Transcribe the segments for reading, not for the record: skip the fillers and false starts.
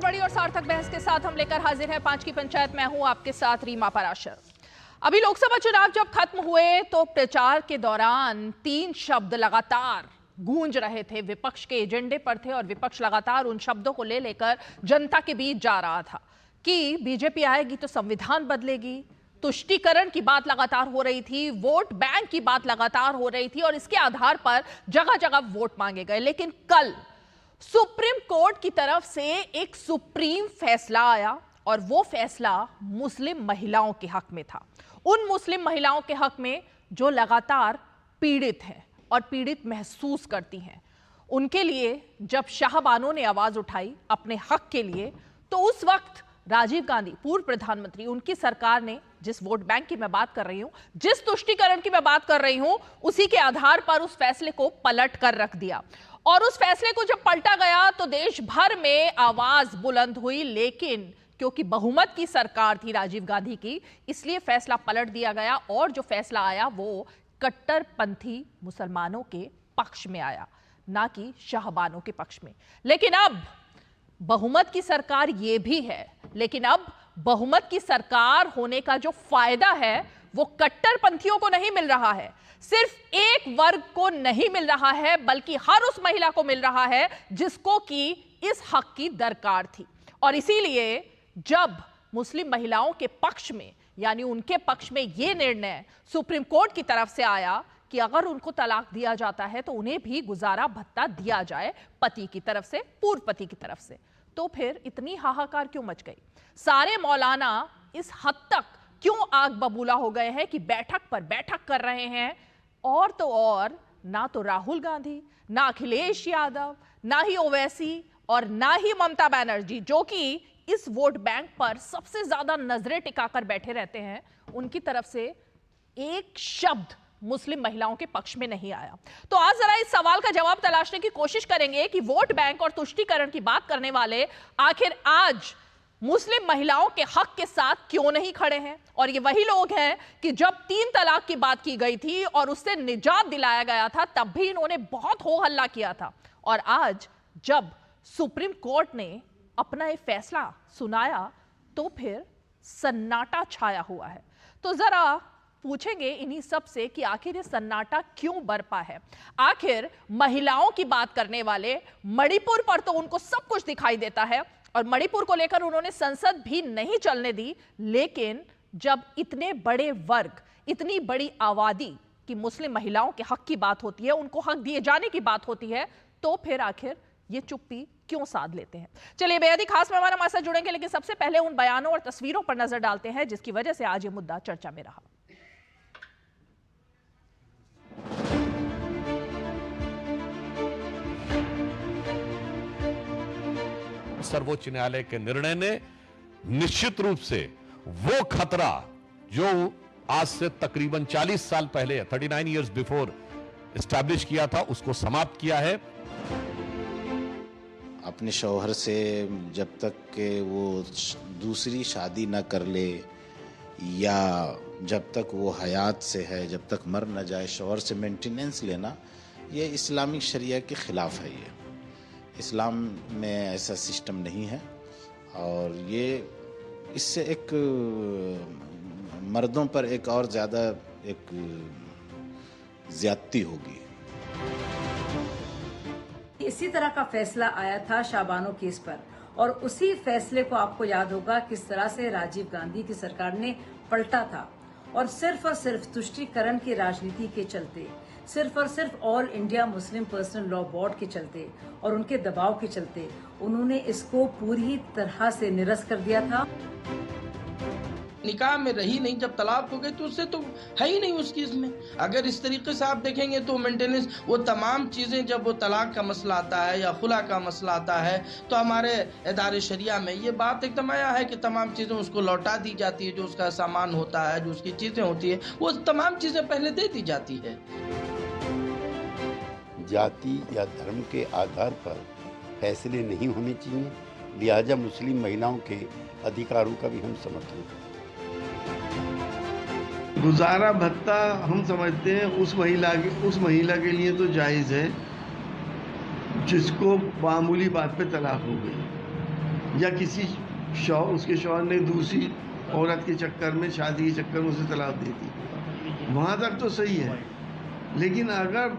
बड़ी और सार्थक बहस के साथ हम लेकर हाजिर हैं 5 की पंचायत। मैं हूं आपके साथ रीमा पराशर। अभी लोकसभा चुनाव जब खत्म हुए तो प्रचार के दौरान 3 शब्द लगातार गूंज रहे थे, विपक्ष के एजेंडे पर थे और विपक्ष लगातार उन शब्दों को लेकर जनता के बीच जा रहा था कि बीजेपी आएगी तो संविधान बदलेगी, तुष्टीकरण की बात लगातार हो रही थी, वोट बैंक की बात लगातार हो रही थी और इसके आधार पर जगह जगह वोट मांगे गए। लेकिन कल सुप्रीम कोर्ट की तरफ से एक सुप्रीम फैसला आया और वो फैसला मुस्लिम महिलाओं के हक में था। उन मुस्लिम महिलाओं के हक में जो लगातार पीड़ित हैं और पीड़ित महसूस करती हैं। उनके लिए जब शाहबानों ने आवाज उठाई अपने हक के लिए, तो उस वक्त राजीव गांधी पूर्व प्रधानमंत्री, उनकी सरकार ने जिस वोट बैंक की मैं बात कर रही हूं, जिस तुष्टीकरण की मैं बात कर रही हूं, उसी के आधार पर उस फैसले को पलट कर रख दिया। और उस फैसले को जब पलटा गया तो देश भर में आवाज बुलंद हुई, लेकिन क्योंकि बहुमत की सरकार थी राजीव गांधी की, इसलिए फैसला पलट दिया गया और जो फैसला आया वो कट्टरपंथी मुसलमानों के पक्ष में आया, ना कि शाहबानों के पक्ष में। लेकिन अब बहुमत की सरकार ये भी है, लेकिन अब बहुमत की सरकार होने का जो फायदा है वो कट्टरपंथियों को नहीं मिल रहा है, सिर्फ एक वर्ग को नहीं मिल रहा है, बल्कि हर उस महिला को मिल रहा है जिसको कि इस हक की दरकार थी। और इसीलिए जब मुस्लिम महिलाओं के पक्ष में, यानी उनके पक्ष में यह निर्णय सुप्रीम कोर्ट की तरफ से आया कि अगर उनको तलाक दिया जाता है तो उन्हें भी गुजारा भत्ता दिया जाए, पति की तरफ से, पूर्व पति की तरफ से, तो फिर इतनी हाहाकार क्यों मच गई? सारे मौलाना इस हद तक क्यों आग बबूला हो गए हैं कि बैठक पर बैठक कर रहे हैं? और तो और ना तो राहुल गांधी, ना अखिलेश यादव, ना ही ओवैसी और ना ही ममता बनर्जी, जो कि इस वोट बैंक पर सबसे ज्यादा नजरें टिकाकर बैठे रहते हैं, उनकी तरफ से एक शब्द मुस्लिम महिलाओं के पक्ष में नहीं आया। तो आज जरा इस सवाल का जवाब तलाशने की कोशिश करेंगे कि वोट बैंक और तुष्टीकरण की बात करने वाले आखिर आज मुस्लिम महिलाओं के हक के साथ क्यों नहीं खड़े हैं। और ये वही लोग हैं कि जब 3 तलाक की बात की गई थी और उससे निजात दिलाया गया था, तब भी इन्होंने बहुत हो हल्ला किया था। और आज जब सुप्रीम कोर्ट ने अपना ये फैसला सुनाया तो फिर सन्नाटा छाया हुआ है। तो जरा पूछेंगे इन्हीं सब से कि आखिर ये सन्नाटा क्यों बरपा है। आखिर महिलाओं की बात करने वाले मणिपुर पर तो उनको सब कुछ दिखाई देता है और मणिपुर को लेकर उन्होंने संसद भी नहीं चलने दी, लेकिन जब इतने बड़े वर्ग, इतनी बड़ी आबादी की मुस्लिम महिलाओं के हक की बात होती है, उनको हक दिए जाने की बात होती है, तो फिर आखिर ये चुप्पी क्यों साध लेते हैं? चलिए, बेहद ही खास मेहमान हमारे साथ जुड़ेंगे, लेकिन सबसे पहले उन बयानों और तस्वीरों पर नजर डालते हैं जिसकी वजह से आज ये मुद्दा चर्चा में रहा। सर्वोच्च न्यायालय के निर्णय ने निश्चित रूप से वो खतरा जो आज से तकरीबन 40 साल पहले, 39 इयर्स बिफोर एस्टैब्लिश किया था, उसको समाप्त किया है। अपने शौहर से जब तक के वो दूसरी शादी न कर ले या जब तक वो हयात से है, जब तक मर न जाए, शौहर से मेंटेनेंस लेना, ये इस्लामिक शरिया के खिलाफ है। ये इस्लाम में ऐसा सिस्टम नहीं है और ये इससे एक मर्दों पर एक और ज़्यादा एक ज्यादती होगी। इसी तरह का फैसला आया था शाहबानो केस पर और उसी फैसले को आपको याद होगा किस तरह से राजीव गांधी की सरकार ने पलटा था और सिर्फ तुष्टीकरण की राजनीति के चलते, सिर्फ और सिर्फ all India Muslim personal law board के चलते और उनके दबाव के चलते उन्होंने इसको पूरी तरह से निरस्त कर दिया था। निकाह में रही नहीं, जब तलाक हो गई तो उससे तो है ही नहीं उसकी इसमें। अगर इस तरीके से आप देखेंगे तो मेंटेनेंस, वो तमाम चीज़ें, जब वो तलाक का मसला आता है या खुला का मसला आता है तो हमारे इदारे शरिया में ये बात एकदम आया है कि तमाम चीज़ें उसको लौटा दी जाती है, जो उसका सामान होता है, जो उसकी चीज़ें होती है, वो तमाम चीज़ें पहले दे दी जाती है। जाति या धर्म के आधार पर फैसले नहीं होने चाहिए, लिहाजा मुस्लिम महिलाओं के अधिकारों का भी हम समर्थन करते हैं। गुजारा भत्ता हम समझते हैं उस महिला के लिए तो जायज़ है जिसको मामूली बात पे तलाक हो गई। या किसी उसके शौहर ने दूसरी औरत के चक्कर में, शादी के चक्कर में उसे तलाक दे दी, वहाँ तक तो सही है। लेकिन अगर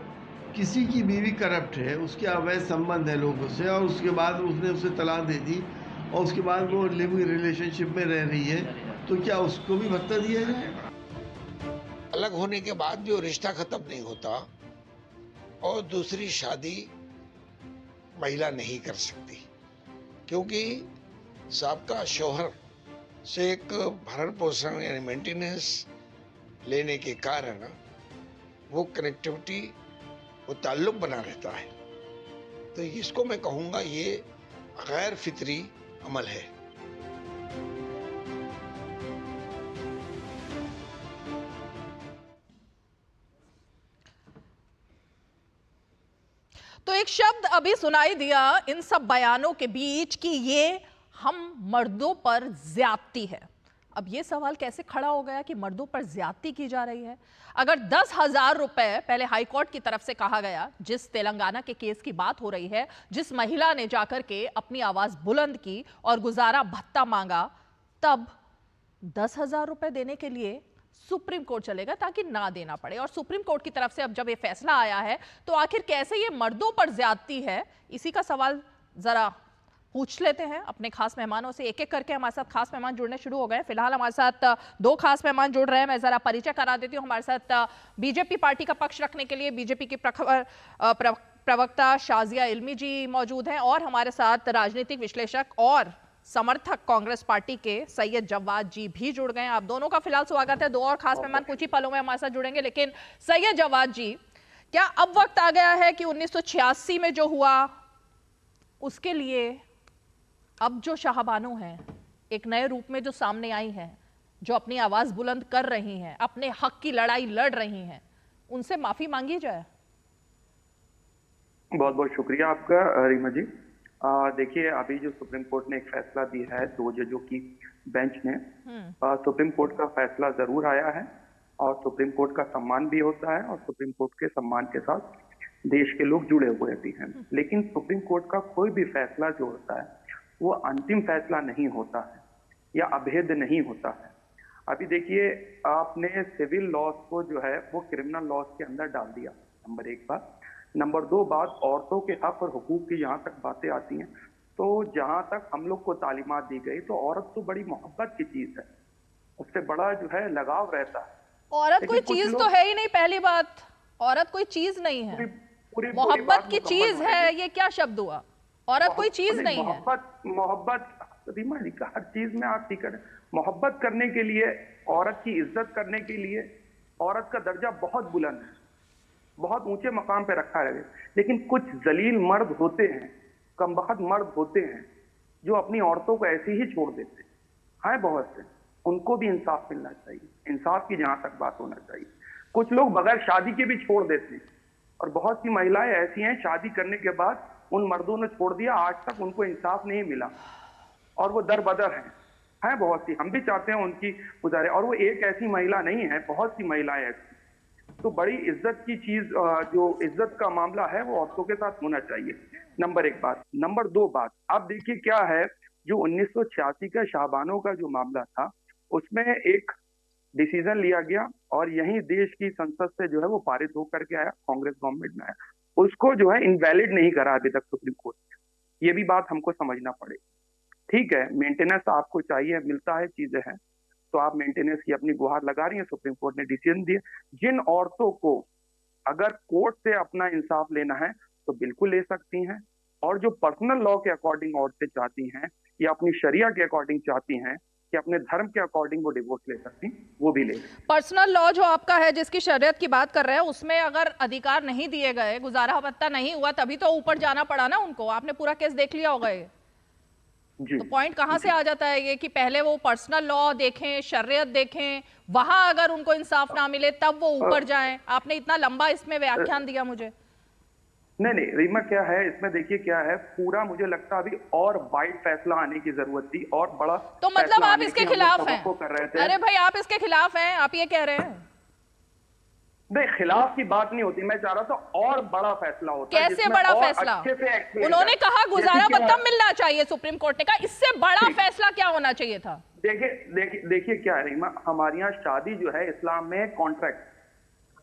किसी की बीवी करप्ट है, उसके अवैध संबंध है लोगों से, और उसके बाद उसने उसे तलाक दे दी और उसके बाद वो लिविंग रिलेशनशिप में रह रही है, तो क्या उसको भी भत्ता दिया जाएगा? अलग होने के बाद जो रिश्ता खत्म नहीं होता और दूसरी शादी महिला नहीं कर सकती, क्योंकि साबका शौहर से एक भरण पोषण यानी मेंटेनेंस लेने के कारण वो कनेक्टिविटी, वो ताल्लुक बना रहता है। तो इसको मैं कहूँगा ये गैर फितरी अमल है। तो एक शब्द अभी सुनाई दिया इन सब बयानों के बीच कि ये हम मर्दों पर ज्यादती है। अब ये सवाल कैसे खड़ा हो गया कि मर्दों पर ज्यादती की जा रही है? अगर 10,000 रुपए पहले हाईकोर्ट की तरफ से कहा गया, जिस तेलंगाना के केस की बात हो रही है, जिस महिला ने जाकर के अपनी आवाज बुलंद की और गुजारा भत्ता मांगा, तब 10,000 रुपए देने के लिए सुप्रीम कोर्ट चलेगा ताकि ना देना पड़े। और सुप्रीम कोर्ट की तरफ से अब जब ये फैसला आया है तो आखिर कैसे ये मर्दों पर ज्यादती है, इसी का सवाल जरा पूछ लेते हैं अपने खास मेहमानों से। एक एक करके हमारे साथ खास मेहमान जुड़ने शुरू हो गए। फिलहाल हमारे साथ 2 खास मेहमान जुड़ रहे हैं। मैं जरा परिचय करा देती हूँ। हमारे साथ बीजेपी पार्टी का पक्ष रखने के लिए बीजेपी की प्रवक्ता शाजिया इल्मी जी मौजूद हैं, और हमारे साथ राजनीतिक विश्लेषक और समर्थक कांग्रेस पार्टी के सैयद जवाद जी भी जुड़ गए हैं। आप दोनों का फिलहाल स्वागत है। 2 और खास मेहमान कुछ ही पलों में हमारे साथ जुड़ेंगे। लेकिन सैयद जवाद जी, क्या अब वक्त आ गया है कि 1986 में जो हुआ उसके लिए अब जो शाहबानो हैं, एक नए रूप में जो सामने आई हैं, जो अपनी आवाज बुलंद कर रही हैं, अपने हक की लड़ाई लड़ रही हैं, उनसे माफी मांगी जाए? बहुत बहुत शुक्रिया आपका रीमा जी। देखिए, अभी जो सुप्रीम कोर्ट ने एक फैसला दिया है 2 जजों की बेंच ने, सुप्रीम कोर्ट का फैसला जरूर आया है और सुप्रीम कोर्ट का सम्मान भी होता है और सुप्रीम कोर्ट के सम्मान के साथ देश के लोग जुड़े हुए भी हैं। लेकिन सुप्रीम कोर्ट का कोई भी फैसला जो होता है वो अंतिम फैसला नहीं होता है या अभेद नहीं होता है। अभी देखिए, आपने सिविल लॉज को जो है वो क्रिमिनल लॉज के अंदर डाल दिया, नंबर 1 बात। नंबर 2 बात, औरतों के हक और हुकूक की जहां तक बातें आती हैं, तो जहां तक हम लोग को तालीमात दी गई, तो औरत तो बड़ी मोहब्बत की चीज है, उससे बड़ा जो है लगाव रहता है। औरत कोई चीज तो है ही नहीं। पहली बात, औरत कोई चीज नहीं है, मोहब्बत की चीज है। ये क्या शब्द हुआ? औरत कोई चीज नहीं है। मोहब्बत रीमा जी का हर चीज में आप ठीक है, मोहब्बत करने के लिए, औरत की इज्जत करने के लिए औरत का दर्जा बहुत बुलंद है, बहुत ऊंचे मकाम पे रखा है। लेकिन कुछ जलील मर्द होते हैं, कमबख्त मर्द होते हैं, जो अपनी औरतों को ऐसे ही छोड़ देते हैं बहुत से। उनको भी इंसाफ मिलना चाहिए, इंसाफ की जहां तक बात होना चाहिए। कुछ लोग बगैर शादी के भी छोड़ देते हैं और बहुत सी महिलाएं ऐसी हैं, शादी करने के बाद उन मर्दों ने छोड़ दिया, आज तक उनको इंसाफ नहीं मिला और वो दर बदर हैं बहुत सी। हम भी चाहते हैं उनकी गुजारे, और वो एक ऐसी महिला नहीं है, बहुत सी महिलाएं ऐसी। तो बड़ी इज्जत की चीज, जो इज्जत का मामला है वो औरतों के साथ होना चाहिए, नंबर 1 बात। नंबर 2 बात, आप देखिए क्या है, जो 1986 का शाहबानों का जो मामला था, उसमें एक डिसीजन लिया गया और यही देश की संसद से जो है वो पारित होकर के आया, कांग्रेस गवर्नमेंट में आया, उसको जो है इनवैलिड नहीं करा अभी तक सुप्रीम कोर्ट ने। ये भी बात हमको समझना पड़ेगी। ठीक है, मेंटेनेंस आपको चाहिए, मिलता है, चीजें हैं, तो आप मेंटेनेंस की अपनी गुहार लगा रही हैं, सुप्रीम कोर्ट ने डिसीजन दिया। जिन औरतों को अगर कोर्ट से अपना इंसाफ लेना है तो बिल्कुल ले सकती हैं, और जो पर्सनल लॉ के अकॉर्डिंग औरतें चाहती हैं या अपनी शरिया के अकॉर्डिंग चाहती हैं कि अपने धर्म के अकॉर्डिंग वो डिवोर्स ले सकती, वो भी ले सकती। पर्सनल लॉ जो आपका है, जिसकी शरीयत की बात कर रहे हैं, उसमें अगर अधिकार नहीं दिए गए, गुजारा भत्ता नहीं हुआ, तभी तो ऊपर जाना पड़ा ना उनको। आपने पूरा केस देख लिया होगा ये। तो पॉइंट कहां से आ जाता है ये कि पहले वो पर्सनल लॉ देखें, शरीयत देखें, वहां अगर उनको इंसाफ ना मिले तब वो ऊपर जाएं। आपने इतना लंबा इसमें व्याख्यान दिया मुझे। नहीं, रीमा क्या है इसमें, देखिए क्या है, पूरा मुझे लगता है अभी और वाइड फैसला आने की जरूरत थी और बड़ा। तो मतलब आप इसके खिलाफ हैं? कर रहे थे। अरे भाई, आप इसके खिलाफ हैं, आप ये कह रहे हैं? नहीं, खिलाफ की बात नहीं होती, मैं चाह रहा था और बड़ा फैसला होता। कैसे बड़ा फैसला? उन्होंने कहा गुजारा भत्ता मिलना चाहिए, सुप्रीम कोर्ट ने कहा, इससे बड़ा फैसला क्या होना चाहिए था? देखिए क्या है रीमा, हमारे यहाँ शादी जो है इस्लाम में कॉन्ट्रैक्ट।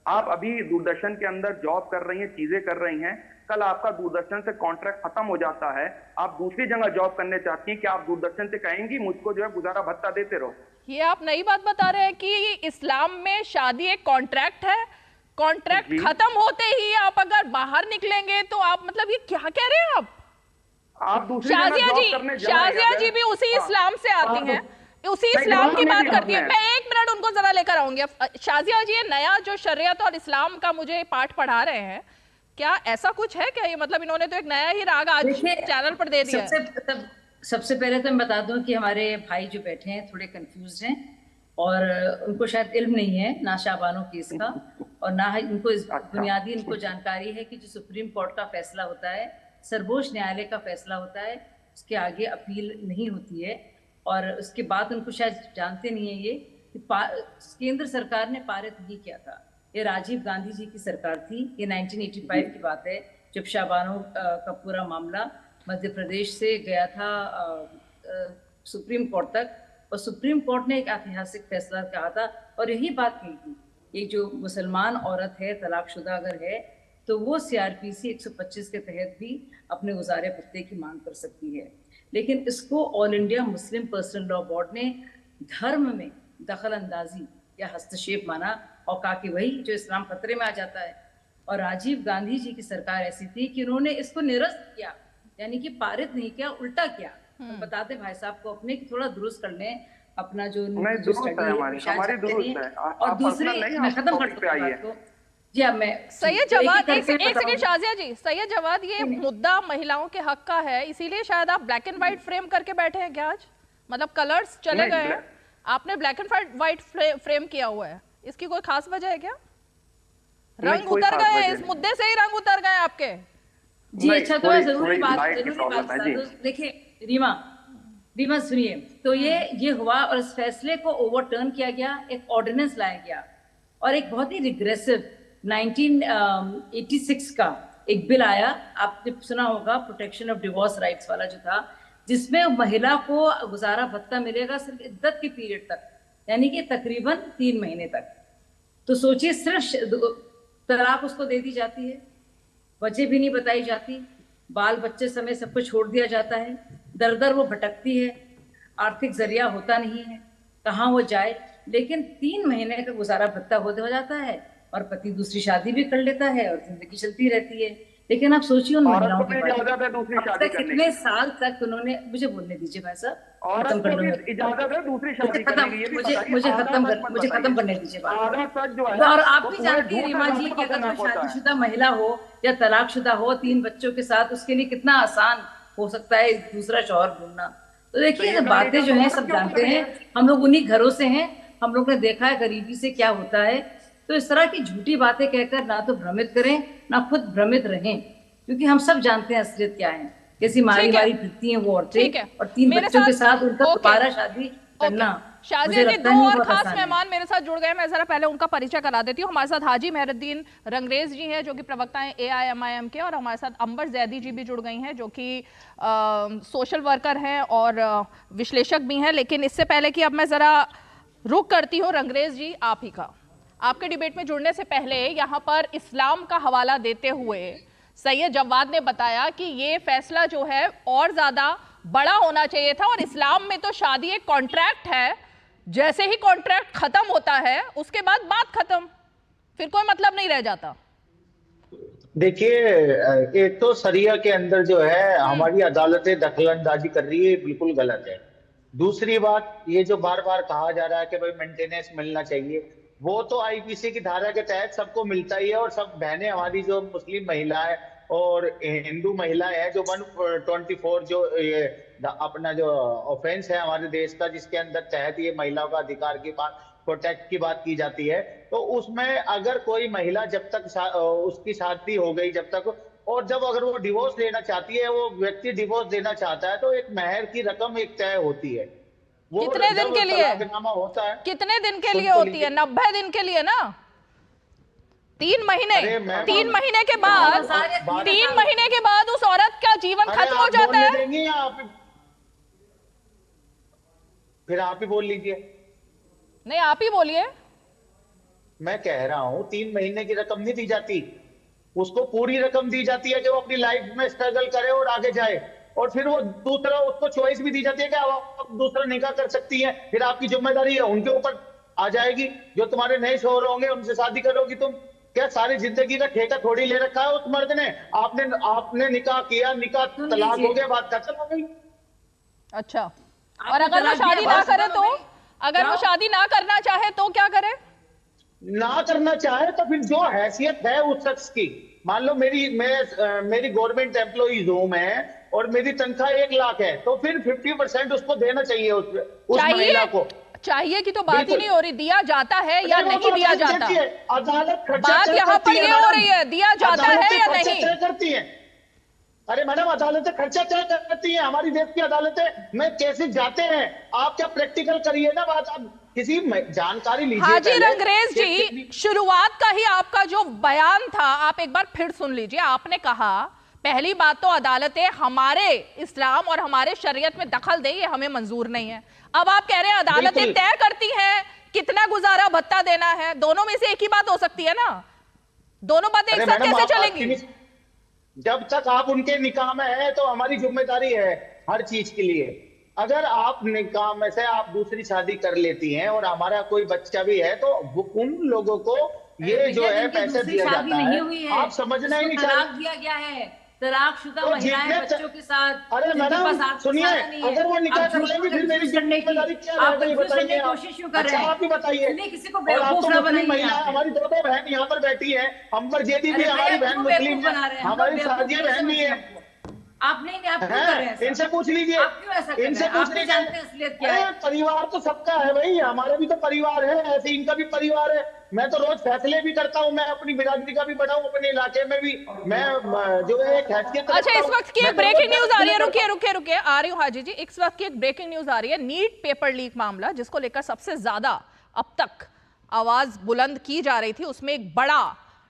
आप अभी दूरदर्शन के अंदर जॉब कर रही हैं, चीजें कर रही हैं, कल आपका दूरदर्शन से कॉन्ट्रैक्ट खत्म हो जाता है, आप दूसरी जगह जॉब करने चाहती हैं, कि आप दूरदर्शन से कहेंगी मुझको जो है गुजारा भत्ता देते रहो? ये आप नई बात बता रहे हैं कि इस्लाम में शादी एक कॉन्ट्रैक्ट है, कॉन्ट्रैक्ट खत्म होते ही आप अगर बाहर निकलेंगे तो आप, मतलब ये क्या कह रहे हैं आप दूसरी जगह जॉब करने जा रहे हैं? शाजिया जी भी उसी इस्लाम से आती हैं, उसी इस्लाम की बात करती है। मैं 1 मिनट उनको जरा लेकर आऊंगी। शाजिया जी, ये नया जो शरीयत और इस्लाम का मुझे पाठ पढ़ा रहे हैं, क्या ऐसा कुछ है क्या? ये मतलब इन्होंने तो एक नया ही राग आज चैनल पर दे दिया। सबसे पहले तो मैं बता दूं कि हमारे भाई जो बैठे हैं थोड़े कंफ्यूज हैं और उनको शायद इल्म नहीं है ना शाबानो केस का, और ना ही उनको बुनियादी इनको जानकारी है कि जो सुप्रीम कोर्ट का फैसला होता है, सर्वोच्च न्यायालय का फैसला होता है, उसके आगे अपील नहीं होती है। और उसके बाद उनको शायद जानते नहीं है ये कि केंद्र सरकार ने पारित नहीं किया था। ये राजीव गांधी जी की सरकार थी, ये 1985 की बात है, जब शाबानो का पूरा मामला मध्य प्रदेश से गया था सुप्रीम कोर्ट तक, और सुप्रीम कोर्ट ने एक ऐतिहासिक फैसला कहा था और यही बात कही थी, ये जो मुसलमान औरत है, तलाकशुदा अगर है, तो वो CRPC 125 के तहत भी अपने गुजारे भत्ते की मांग कर सकती है। लेकिन इसको all India Muslim personal law board ने धर्म में दखल अंदाजी या हस्तक्षेप माना और कहा कि वही जो इस्लाम खतरे में आ जाता है। और राजीव गांधी जी की सरकार ऐसी थी कि उन्होंने इसको निरस्त किया, यानी कि पारित नहीं किया, उल्टा किया। तो बताते भाई साहब को अपने कि थोड़ा दुरुस्त कर लें अपना जो स्टडी है। और दूसरी, मैं खत्म करती हूँ जी, अब मैं सैयद जवाद, एक सेकंड शाजिया जी, सैयद जवाद, ये मुद्दा महिलाओं के हक का है, इसीलिए शायद आप ब्लैक एंड व्हाइट फ्रेम करके बैठे हैं क्या आज? मतलब कलर्स चले गए हैं, आपने ब्लैक एंड व्हाइट फ्रेम किया हुआ है, इसकी कोई खास वजह है क्या? रंग उतर गए हैं, इस मुद्दे से ही रंग उतर गए आपके जी। अच्छा, तो जरूरी बात देखिए रीमा सुनिए, तो ये हुआ और इस फैसले को ओवरटर्न किया गया, एक ऑर्डिनेंस लाया गया और एक बहुत ही रिग्रेसिव 1986 का एक बिल आया, आपने सुना होगा, प्रोटेक्शन ऑफ डिवोर्स राइट्स वाला जो था, जिसमें महिला को गुजारा भत्ता मिलेगा सिर्फ इद्दत के पीरियड तक, यानी कि तकरीबन 3 महीने तक। तो सोचिए, सिर्फ तलाक उसको दे दी जाती है, वजह भी नहीं बताई जाती, बाल बच्चे समय सब कुछ छोड़ दिया जाता है, दर दर वो भटकती है, आर्थिक जरिया होता नहीं है, कहाँ वो जाए। लेकिन 3 महीने का गुजारा भत्ता हो जाता है और पति दूसरी शादी भी कर लेता है और जिंदगी चलती रहती है। लेकिन आप सोचिए उन महिलाओं के बारे में, अब तक कितने साल तक उन्होंने, मुझे बोलने दीजिए भाई साहब, खत्म कर मुझे खत्म करने दीजिए बात। और आप भी जानती हैं रीमा जी कि अगर कोई शादीशुदा महिला हो या तलाकशुदा हो 3 बच्चों के साथ, उसके लिए कितना आसान हो सकता है दूसरा शौहर ढूंढना। तो देखिए, बातें जो हैं सब जानते हैं, हम लोग उन्हीं घरों से हैं, हम लोग ने देखा है गरीबी से क्या होता है। तो इस तरह की झूठी बातें कहकर ना तो भ्रमित करें ना खुद भ्रमित रहें, क्योंकि हम सब जानते हैं असलियत क्या है, कैसी मारी मारी फिरती हैं वो औरतें, और 3 बच्चों के साथ उनका दोबारा शादी करना। शाजिया जी, 2 और खास मेहमान मेरे साथ जुड़ गए, मैं जरा पहले उनका परिचय करा देती हूँ। हमारे साथ हाजी मेहरुद्दीन रंगरेज जी हैं, जो कि प्रवक्ता हैं AIMIM के, और हमारे साथ अंबर जैदी जी भी जुड़ गई हैं, जो कि सोशल वर्कर हैं और विश्लेषक भी हैं। लेकिन इससे पहले कि अब मैं जरा रुक करती हूँ रंगरेज जी आप ही का, आपके डिबेट में जुड़ने से पहले यहाँ पर इस्लाम का हवाला देते हुए सैयद जवाद ने बताया कि ये फैसला जो है और ज्यादा बड़ा होना चाहिए था, और इस्लाम में तो शादी एक कॉन्ट्रैक्ट है, जैसे ही कॉन्ट्रैक्ट खत्म होता है उसके बाद बात खत्म, फिर कोई मतलब नहीं रह जाता। देखिए, एक तो शरिया के अंदर जो है हमारी अदालतें दखलंदाजी कर रही है, बिल्कुल गलत है। दूसरी बात, ये जो बार बार कहा जा रहा है कि भाई मेंटेनेंस मिलना चाहिए, वो तो IPC की धारा के तहत सबको मिलता ही है। और सब बहनें हमारी जो मुस्लिम महिला है और हिंदू महिला है, जो 124 जो ये अपना जो ऑफेंस है हमारे देश का, जिसके अंदर तहत ये महिलाओं का अधिकार की बात, प्रोटेक्ट की बात की जाती है, तो उसमें अगर कोई महिला जब तक उसकी शादी हो गई, जब तक, और जब अगर वो डिवोर्स लेना चाहती है, वो व्यक्ति डिवोर्स देना चाहता है, तो एक मेहर की रकम एक तय होती है। कितने दिन के लिए होता है? कितने दिन के लिए होती है? 90 दिन के लिए ना? 3 महीने अरे मैं- 3 महीने के बाद 3 महीने के बाद उस औरत का जीवन अरे खत्म हो आप जाता बोलने है। देंगी या फिर आप ही बोल लीजिए। नहीं, आप ही बोलिए। मैं कह रहा हूं 3 महीने की रकम नहीं दी जाती, उसको पूरी रकम दी जाती है कि वो अपनी लाइफ में स्ट्रगल करे और आगे जाए, और फिर वो दूसरा उसको चॉइस भी दी जाती है कि आप दूसरा निकाह कर सकती हैं। फिर आपकी जिम्मेदारी है उनके ऊपर आ जाएगी, जो तुम्हारे नए शोहर होंगे उनसे शादी करोगी तुम। क्या सारी जिंदगी का ठेका थोड़ी ले रखा है उस मर्द ने? आपने निकाह किया, निकाह तलाक हो गया, बात खत्म हो गई। अच्छा, और अगर वो शादी ना करे तो? अगर वो शादी ना करना चाहे तो क्या करे? ना करना चाहे तो फिर जो हैसियत है उस शख्स की, मान लो मेरी गवर्नमेंट एम्प्लॉइज हूं मैं और मेरी तनख्वाह 1 लाख है, तो फिर 50% उसको देना चाहिए उस महिला को। चाहिए की तो बात ही नहीं हो रही, दिया जाता है या नहीं दिया जाता। अदालत बात यहाँ पर ये हो रही है, दिया जाता है या नहीं करती है। अरे मैडम, अदालतें खर्चा तय करती हैं, हमारी देश की अदालतें में केसेस जाते हैं। आप क्या प्रैक्टिकल करिए ना बात, आप किसी जानकारी लीजिए। हाजी रंगरेज जी, शुरुआत का ही आपका जो बयान था आप एक बार फिर सुन लीजिए। आपने कहा पहली बात तो अदालतें हमारे इस्लाम और हमारे शरीयत में दखल दे, ये हमें मंजूर नहीं है। अब आप कह रहे हैं अदालतें तय करती हैं कितना गुजारा भत्ता देना है। दोनों में से एक ही बात हो सकती है ना, दोनों बातें एक साथ कैसे चलेंगी? जब तक आप उनके निकाह में है तो हमारी जिम्मेदारी है हर चीज के लिए। अगर आप निकाह में से आप दूसरी शादी कर लेती हैं और हमारा कोई बच्चा भी है तो उन लोगों को ये जो है पैसे दिया जाता है। आप समझना ही नहीं चाहिए। दिया गया है तलाकशुदा तो महिलाएं बच्चों के साथ। अरे मैडम सुनिए, अगर वो निकाह कर लेंगे फिर मेरी जिम्मेदारी क्या रहेगी बताइए। कोशिश क्यों कर रहे हैं? आप ही बताइए। किसी को और आप तो मुस्लिम महिला है, बेवकूफ हमारी 2 बहन यहाँ पर बैठी है, अंबर जेदी भी हमारी बहन मुस्लिम है, हमारी साजिया बहन भी है। आप नहीं आप क्यों कर रहे हैं? इनसे पूछ लीजिए, आप क्यों ऐसा कर रहे हैं? इनसे पूछ लीजिए। जानते हैं असलियत क्या है? परिवार तो सबका है भाई, हमारा भी तो परिवार है, ऐसे इनका भी परिवार है। मैं तो रोज फैसले भी करता हूँ, मैं अपनी बिरादरी का भी बढ़ाऊं, अपने इलाके में भी मैं जो है एक हैसियत। अच्छा, इस वक्त की एक ब्रेकिंग न्यूज आ रही है, रुकिए आ रही हूँ हाजी जी। इस वक्त की एक ब्रेकिंग न्यूज आ रही है, नीट पेपर लीक मामला जिसको लेकर सबसे ज्यादा अब तक आवाज बुलंद की जा रही थी, उसमें एक बड़ा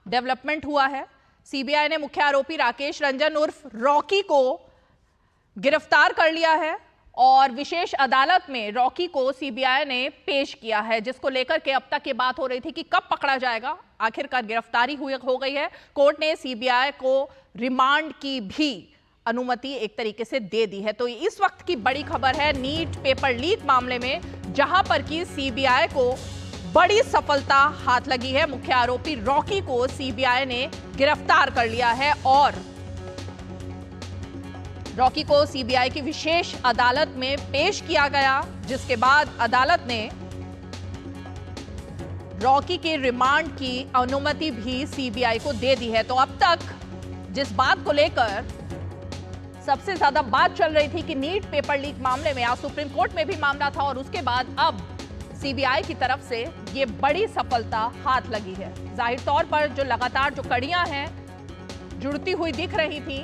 डेवलपमेंट हुआ है। सीबीआई ने मुख्य आरोपी राकेश रंजन उर्फ रॉकी को गिरफ्तार कर लिया है और विशेष अदालत में रॉकी को सीबीआई ने पेश किया है, जिसको लेकर के अब तक ये बात हो रही थी कि कब पकड़ा जाएगा। आखिरकार गिरफ्तारी हो गई है। कोर्ट ने सीबीआई को रिमांड की भी अनुमति एक तरीके से दे दी है। तो इस वक्त की बड़ी खबर है नीट पेपर लीक मामले में, जहां पर कि सीबीआई को बड़ी सफलता हाथ लगी है। मुख्य आरोपी रॉकी को सीबीआई ने गिरफ्तार कर लिया है और रॉकी को सीबीआई की विशेष अदालत में पेश किया गया, जिसके बाद अदालत ने रॉकी के रिमांड की अनुमति भी सीबीआई को दे दी है। तो अब तक जिस बात को लेकर सबसे ज्यादा बात चल रही थी कि नीट पेपर लीक मामले में आज सुप्रीम कोर्ट में भी मामला था और उसके बाद अब सीबीआई की तरफ से ये बड़ी सफलता हाथ लगी है। जाहिर तौर पर जो लगातार जो कड़ियां हैं जुड़ती हुई दिख रही थी,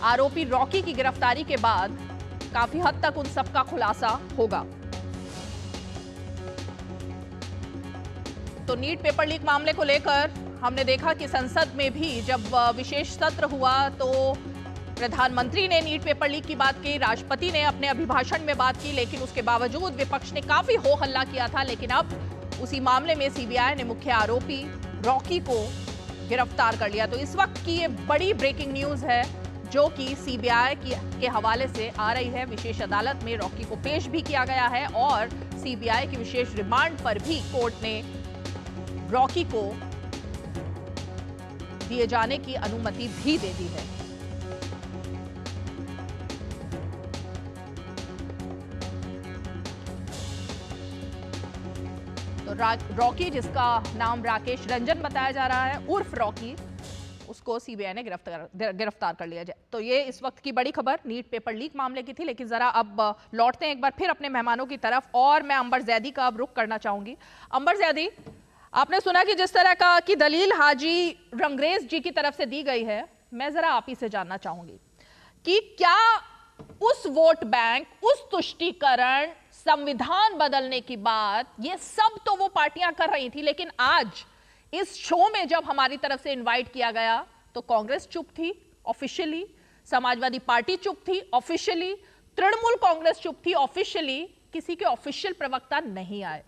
आरोपी रॉकी की गिरफ्तारी के बाद काफी हद तक उन सबका खुलासा होगा। तो नीट पेपर लीक मामले को लेकर हमने देखा कि संसद में भी जब विशेष सत्र हुआ तो प्रधानमंत्री ने नीट पेपर लीक की बात की, राष्ट्रपति ने अपने अभिभाषण में बात की, लेकिन उसके बावजूद विपक्ष ने काफी हो हल्ला किया था। लेकिन अब उसी मामले में सीबीआई ने मुख्य आरोपी रॉकी को गिरफ्तार कर लिया। तो इस वक्त की ये बड़ी ब्रेकिंग न्यूज है जो कि सीबीआई के हवाले से आ रही है। विशेष अदालत में रॉकी को पेश भी किया गया है और सीबीआई की विशेष रिमांड पर भी कोर्ट ने रॉकी को दिए जाने की अनुमति भी दे दी है। तो रॉकी, जिसका नाम राकेश रंजन बताया जा रहा है उर्फ रॉकी, उसको सीबीआई ने गिरफ्तार कर लिया जाए। तो ये इस वक्त की बड़ी खबर नीट पेपर लीक मामले की थी। लेकिन जरा अब लौटते हैं एक बार फिर अपने मेहमानों की तरफ और मैं अंबर जैदी का अब रुख करना चाहूंगी। अंबर जैदी, आपने सुना कि जिस तरह का की दलील हाजी रंगरेज जी की तरफ से दी गई है, मैं जरा आप ही से जानना चाहूंगी कि क्या उस वोट बैंक, उस तुष्टीकरण, संविधान बदलने की बात, ये सब तो वो पार्टियां कर रही थी, लेकिन आज इस शो में जब हमारी तरफ से इनवाइट किया गया तो कांग्रेस चुप थी ऑफिशियली, समाजवादी पार्टी चुप थी ऑफिशियली, तृणमूल कांग्रेस चुप थी ऑफिशियली, किसी के ऑफिशियल प्रवक्ता नहीं आए।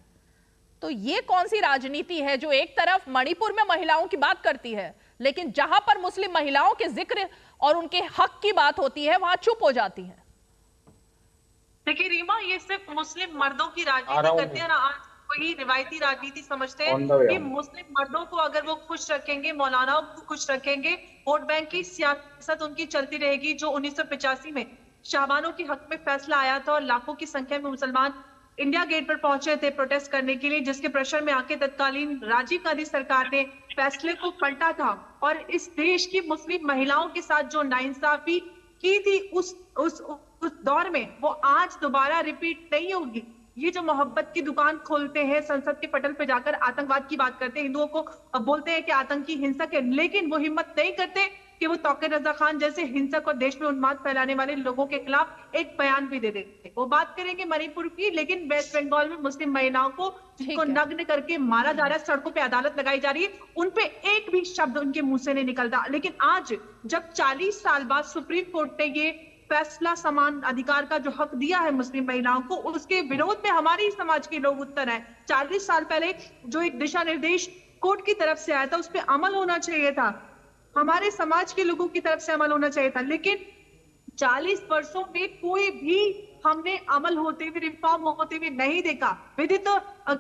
तो ये कौन सी राजनीति है जो एक तरफ मणिपुर में महिलाओं की बात करती है, लेकिन जहां पर मुस्लिम महिलाओं के जिक्र और उनके हक की बात होती है वहां चुप हो जाती है। देखिए रीमा, ये सिर्फ मुस्लिम मर्दों की राजनीति करते हैं ना, आज वही रिवायती राजनीति समझते हैं कि मुस्लिम मर्दों को अगर वो खुश रखेंगे, मौलानाओं को खुश रखेंगे, वोट बैंक की सियासत उनकी चलती रहेगी। जो 1985 में शाबानों के हक में फैसला आया था और लाखों की संख्या में मुसलमान इंडिया गेट पर पहुंचे थे प्रोटेस्ट करने के लिए, जिसके प्रेशर में आके तत्कालीन राजीव गांधी सरकार ने फैसले को पलटा था और इस देश की मुस्लिम महिलाओं के साथ जो नाइंसाफी की थी उस दौर में, वो आज दोबारा रिपीट नहीं होगी। ये जो मोहब्बत की दुकान खोलते हैं, संसद के पटल पे जाकर आतंकवाद की बात करते हैं, हिंदुओं को बोलते हैं कि आतंकी हिंसक है, लेकिन वो हिम्मत नहीं करते कि वो तौकीर रजा खान जैसे हिंसक और देश में उन्माद फैलाने वाले लोगों के खिलाफ एक बयान भी दे देते। वो बात करेंगे मणिपुर की, लेकिन वेस्ट बंगाल में मुस्लिम महिलाओं को जिनको नग्न करके मारा जा रहा है, सड़कों पे अदालत लगाई जा रही है, उनपे एक भी शब्द उनके मुंह से नहीं निकलता। लेकिन आज जब 40 साल बाद सुप्रीम कोर्ट ने ये फैसला समान अधिकार का जो हक दिया है मुस्लिम महिलाओं को, उसके विरोध में हमारे ही समाज के लोग उत्तर है। 40 साल पहले जो एक दिशा निर्देश कोर्ट की तरफ से आया था उस पर अमल होना चाहिए था, हमारे समाज के लोगों की तरफ से अमल होना चाहिए था, लेकिन 40 वर्षों में कोई भी हमने अमल होते हुए, रिफॉर्म होते हुए नहीं देखा। विदित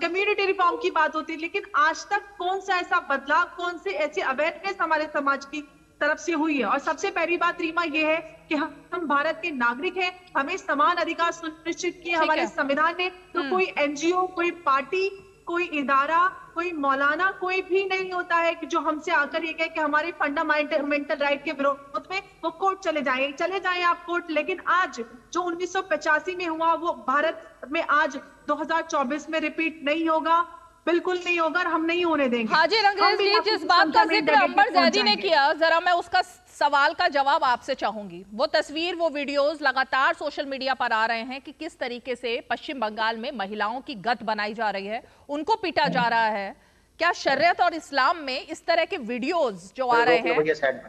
कम्युनिटी रिफॉर्म की बात होती है, लेकिन आज तक कौन सा ऐसा बदलाव, कौन से ऐसे अवेयरनेस हमारे समाज की तरफ से हुई है। और सबसे पहली बात रीमा ये है कि हम भारत के नागरिक हैं, हमें समान अधिकार सुनिश्चित किए हमारे संविधान ने। तो कोई एनजीओ, कोई पार्टी, कोई इदारा, कोई मौलाना, कोई भी नहीं होता है कि जो हमसे आकर ये कहे कि हमारे फंडामेंटल राइट के विरोध में वो कोर्ट चले जाएं आप कोर्ट। लेकिन आज जो 1985 में हुआ वो भारत में आज 2024 में रिपीट नहीं होगा, बिल्कुल नहीं होगा और हम नहीं होने देंगे। हाजी रंगरेज जी, जिस बात का जिक्र अंबर जैदी ने किया, जरा मैं उसका सवाल का जवाब आपसे चाहूंगी। वो तस्वीर, वो वीडियोस लगातार सोशल मीडिया पर आ रहे हैं कि किस तरीके से पश्चिम बंगाल में महिलाओं की गत बनाई जा रही है, उनको पीटा जा रहा है। क्या शरीयत और इस्लाम में इस तरह के वीडियोस जो आ रहे हैं,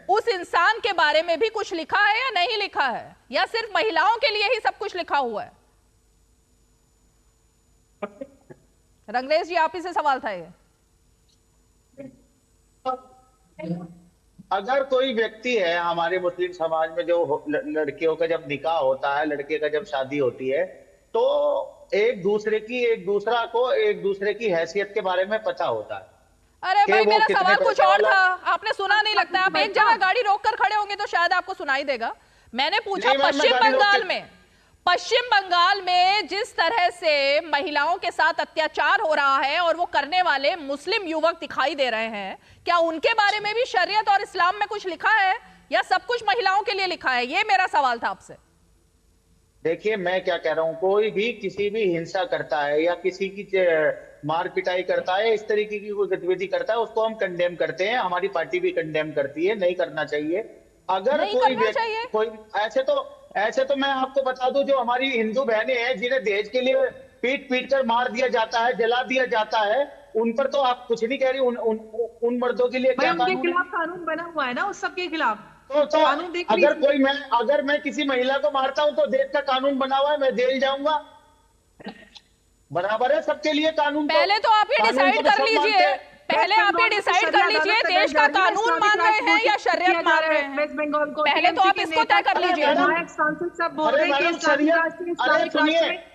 उस इंसान के बारे में भी कुछ लिखा है या नहीं लिखा है, या सिर्फ महिलाओं के लिए ही सब कुछ लिखा हुआ है? रंगरेज जी, आप ही से सवाल था ये। अगर कोई व्यक्ति है हमारे मुस्लिम समाज में जो लड़कियों का जब निकाह होता है, लड़के का जब शादी होती है, तो एक दूसरे की हैसियत के बारे में पता होता है। अरे भाई, मेरा सवाल कुछ और था, आपने सुना नहीं लगता। आप एक जगह गाड़ी रोककर खड़े होंगे तो शायद आपको सुनाई देगा। मैंने पूछा पश्चिम बंगाल में जिस तरह से महिलाओं के साथ अत्याचार हो रहा है और वो करने वाले मुस्लिम युवक दिखाई दे रहे हैं, क्या उनके बारे में भी शरीयत और इस्लाम में कुछ लिखा है या सब कुछ महिलाओं के लिए लिखा है? ये मेरा सवाल था आपसे। देखिए, मैं क्या कह रहा हूँ, कोई भी किसी भी हिंसा करता है या किसी की मार पिटाई करता है, इस तरीके की कोई गतिविधि करता है, उसको हम कंडेम करते हैं। हमारी पार्टी भी कंडेम करती है, नहीं करना चाहिए। अगर कोई ऐसे तो मैं आपको बता दूं, जो हमारी हिंदू बहनें हैं जिन्हें दहेज के लिए पीट कर मार दिया जाता है, जला दिया जाता है, उन पर तो आप कुछ नहीं कह रही। उन मर्दों के लिए क्या उनके खिलाफ कानून बना हुआ है ना, उस सबके खिलाफ। तो अगर मैं किसी महिला को मारता हूं तो देश का कानून बना हुआ है, मैं जेल जाऊंगा। बराबर है सबके लिए कानून। पहले तो आप ये डिसाइड कर लीजिए, देश का कानून मान रहे हैं या शरीयत मान रहे हैं। वेस्ट बंगाल को पहले तो आप इसको तय कर लीजिए। सांसद सब बोल रहे हैं कि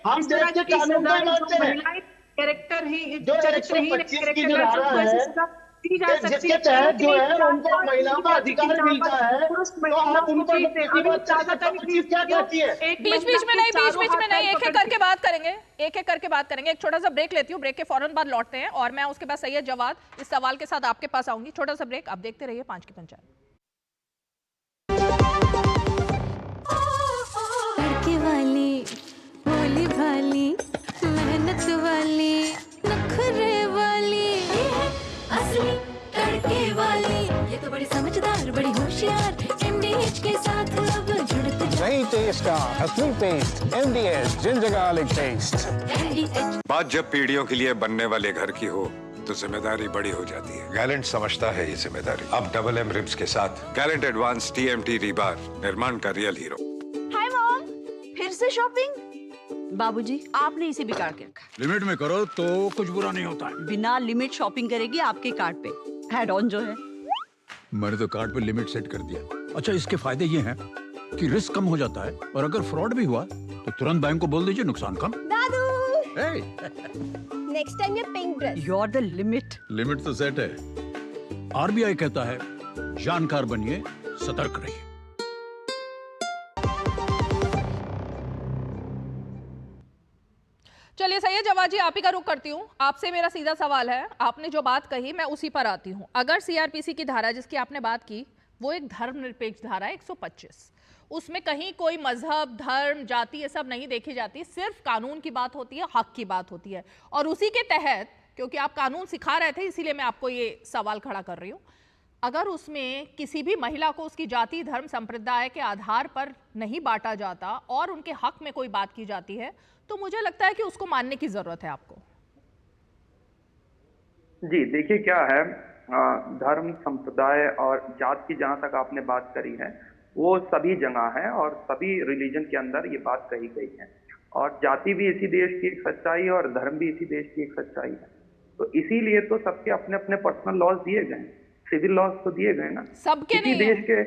हम देश के कानून को मानते हैं। कैरेक्टर ही जो 125 की जो धारा है, जिसके तहत जो है उनको महिलाओं का अधिकार मिलता है, तो आप उनको क्या कहती है? बीच बीच में नहीं, एक एक करके बात करेंगे। एक छोटा सा ब्रेक लेती हूँ, ब्रेक के फौरन बाद लौटते हैं और मैं उसके बाद सैयद जवाद इस सवाल के साथ आपके पास आऊंगी। छोटा सा ब्रेक, आप देखते रहिए 5 की पंचायत। लड़के वाली, भोली भाली, मेहनत वाली, नखरे वाली, असली तड़के वाली, ये तो बड़ी समझदार, बड़ी होशियार, MDH के साथ अब जुड़ते जाओ। नई टेस्ट का असली taste, MDH ginger garlic taste. MDH। बात जब पीढ़ियों के लिए बनने वाले घर की हो, तो जिम्मेदारी बड़ी हो जाती है। गैलेंट समझता है ये जिम्मेदारी। अब डबल एम रिब्स के साथ गैलेंट एडवांस TMT रीबार, निर्माण का रियल हीरो। हाय मॉम, फिर से शॉपिंग? बाबूजी, आपने इसे बिगाड़ के रखा। लिमिट में करो तो कुछ बुरा नहीं होता है। बिना लिमिट शॉपिंग करेगी आपके कार्ड पे ऐड ऑन जो है। मैंने तो कार्ड पे लिमिट सेट कर दिया। अच्छा, इसके फायदे ये हैं कि रिस्क कम हो जाता है और अगर फ्रॉड भी हुआ तो तुरंत बैंक को बोल दीजिए, नुकसान कम। दादू, नेक्स्ट टाइम ये pink dress. You are the limit. Limit तो सेट है। RBI कहता है जानकार बनिए, सतर्क रहिए। चलिए सैयद जवाद जी, आप ही का रुख करती हूँ। आपसे मेरा सीधा सवाल है, आपने जो बात कही मैं उसी पर आती हूँ। अगर CRPC की धारा जिसकी आपने बात की वो एक धर्मनिरपेक्ष धारा है 125, उसमें कहीं कोई मजहब, धर्म, जाति ये सब नहीं देखी जाती, सिर्फ कानून की बात होती है, हक की बात होती है। और उसी के तहत, क्योंकि आप कानून सिखा रहे थे इसीलिए मैं आपको ये सवाल खड़ा कर रही हूँ, अगर उसमें किसी भी महिला को उसकी जाति, धर्म, संप्रदाय के आधार पर नहीं बांटा जाता और उनके हक में कोई बात की जाती है तो मुझे लगता है कि उसको मानने की जरूरत है आपको। जी देखिए क्या है, धर्म, संप्रदाय और जात की जहां तक आपने बात करी है वो सभी जगह है और सभी रिलीजन के अंदर ये बात कही गई है। और जाति भी इसी देश की एक सच्चाई है और धर्म भी इसी देश की एक सच्चाई है। तो इसीलिए तो सबके अपने अपने पर्सनल लॉज दिए गए, सिविल लॉज तो दिए गए ना। सबके नहीं देश के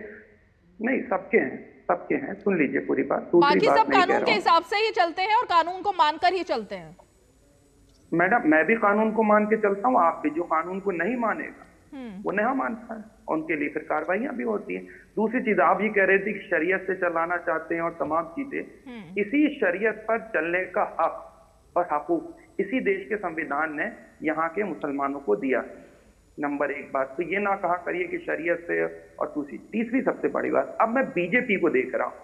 नहीं, सबके हैं, सबके हैं। सुन लीजिए पूरी बात। बाकी सब कानून के हिसाब से ही चलते हैं और कानून को मानकर ही चलते हैं। मैडम, मैं भी कानून को मान के चलता हूँ। आप भी जो कानून को नहीं मानेगा वो नहीं मानता है, उनके लिए फिर कार्रवाइयां भी होती हैं। दूसरी चीज आप ये कह रहे थे कि शरीयत से चलाना चाहते हैं और तमाम चीजें, इसी शरीयत पर चलने का हक और हकूक इसी देश के संविधान ने यहाँ के मुसलमानों को दिया। नंबर एक बात तो ये ना कहा करिए कि शरीयत से। और तीसरी सबसे बड़ी बात, अब मैं बीजेपी को देख रहा हूँ,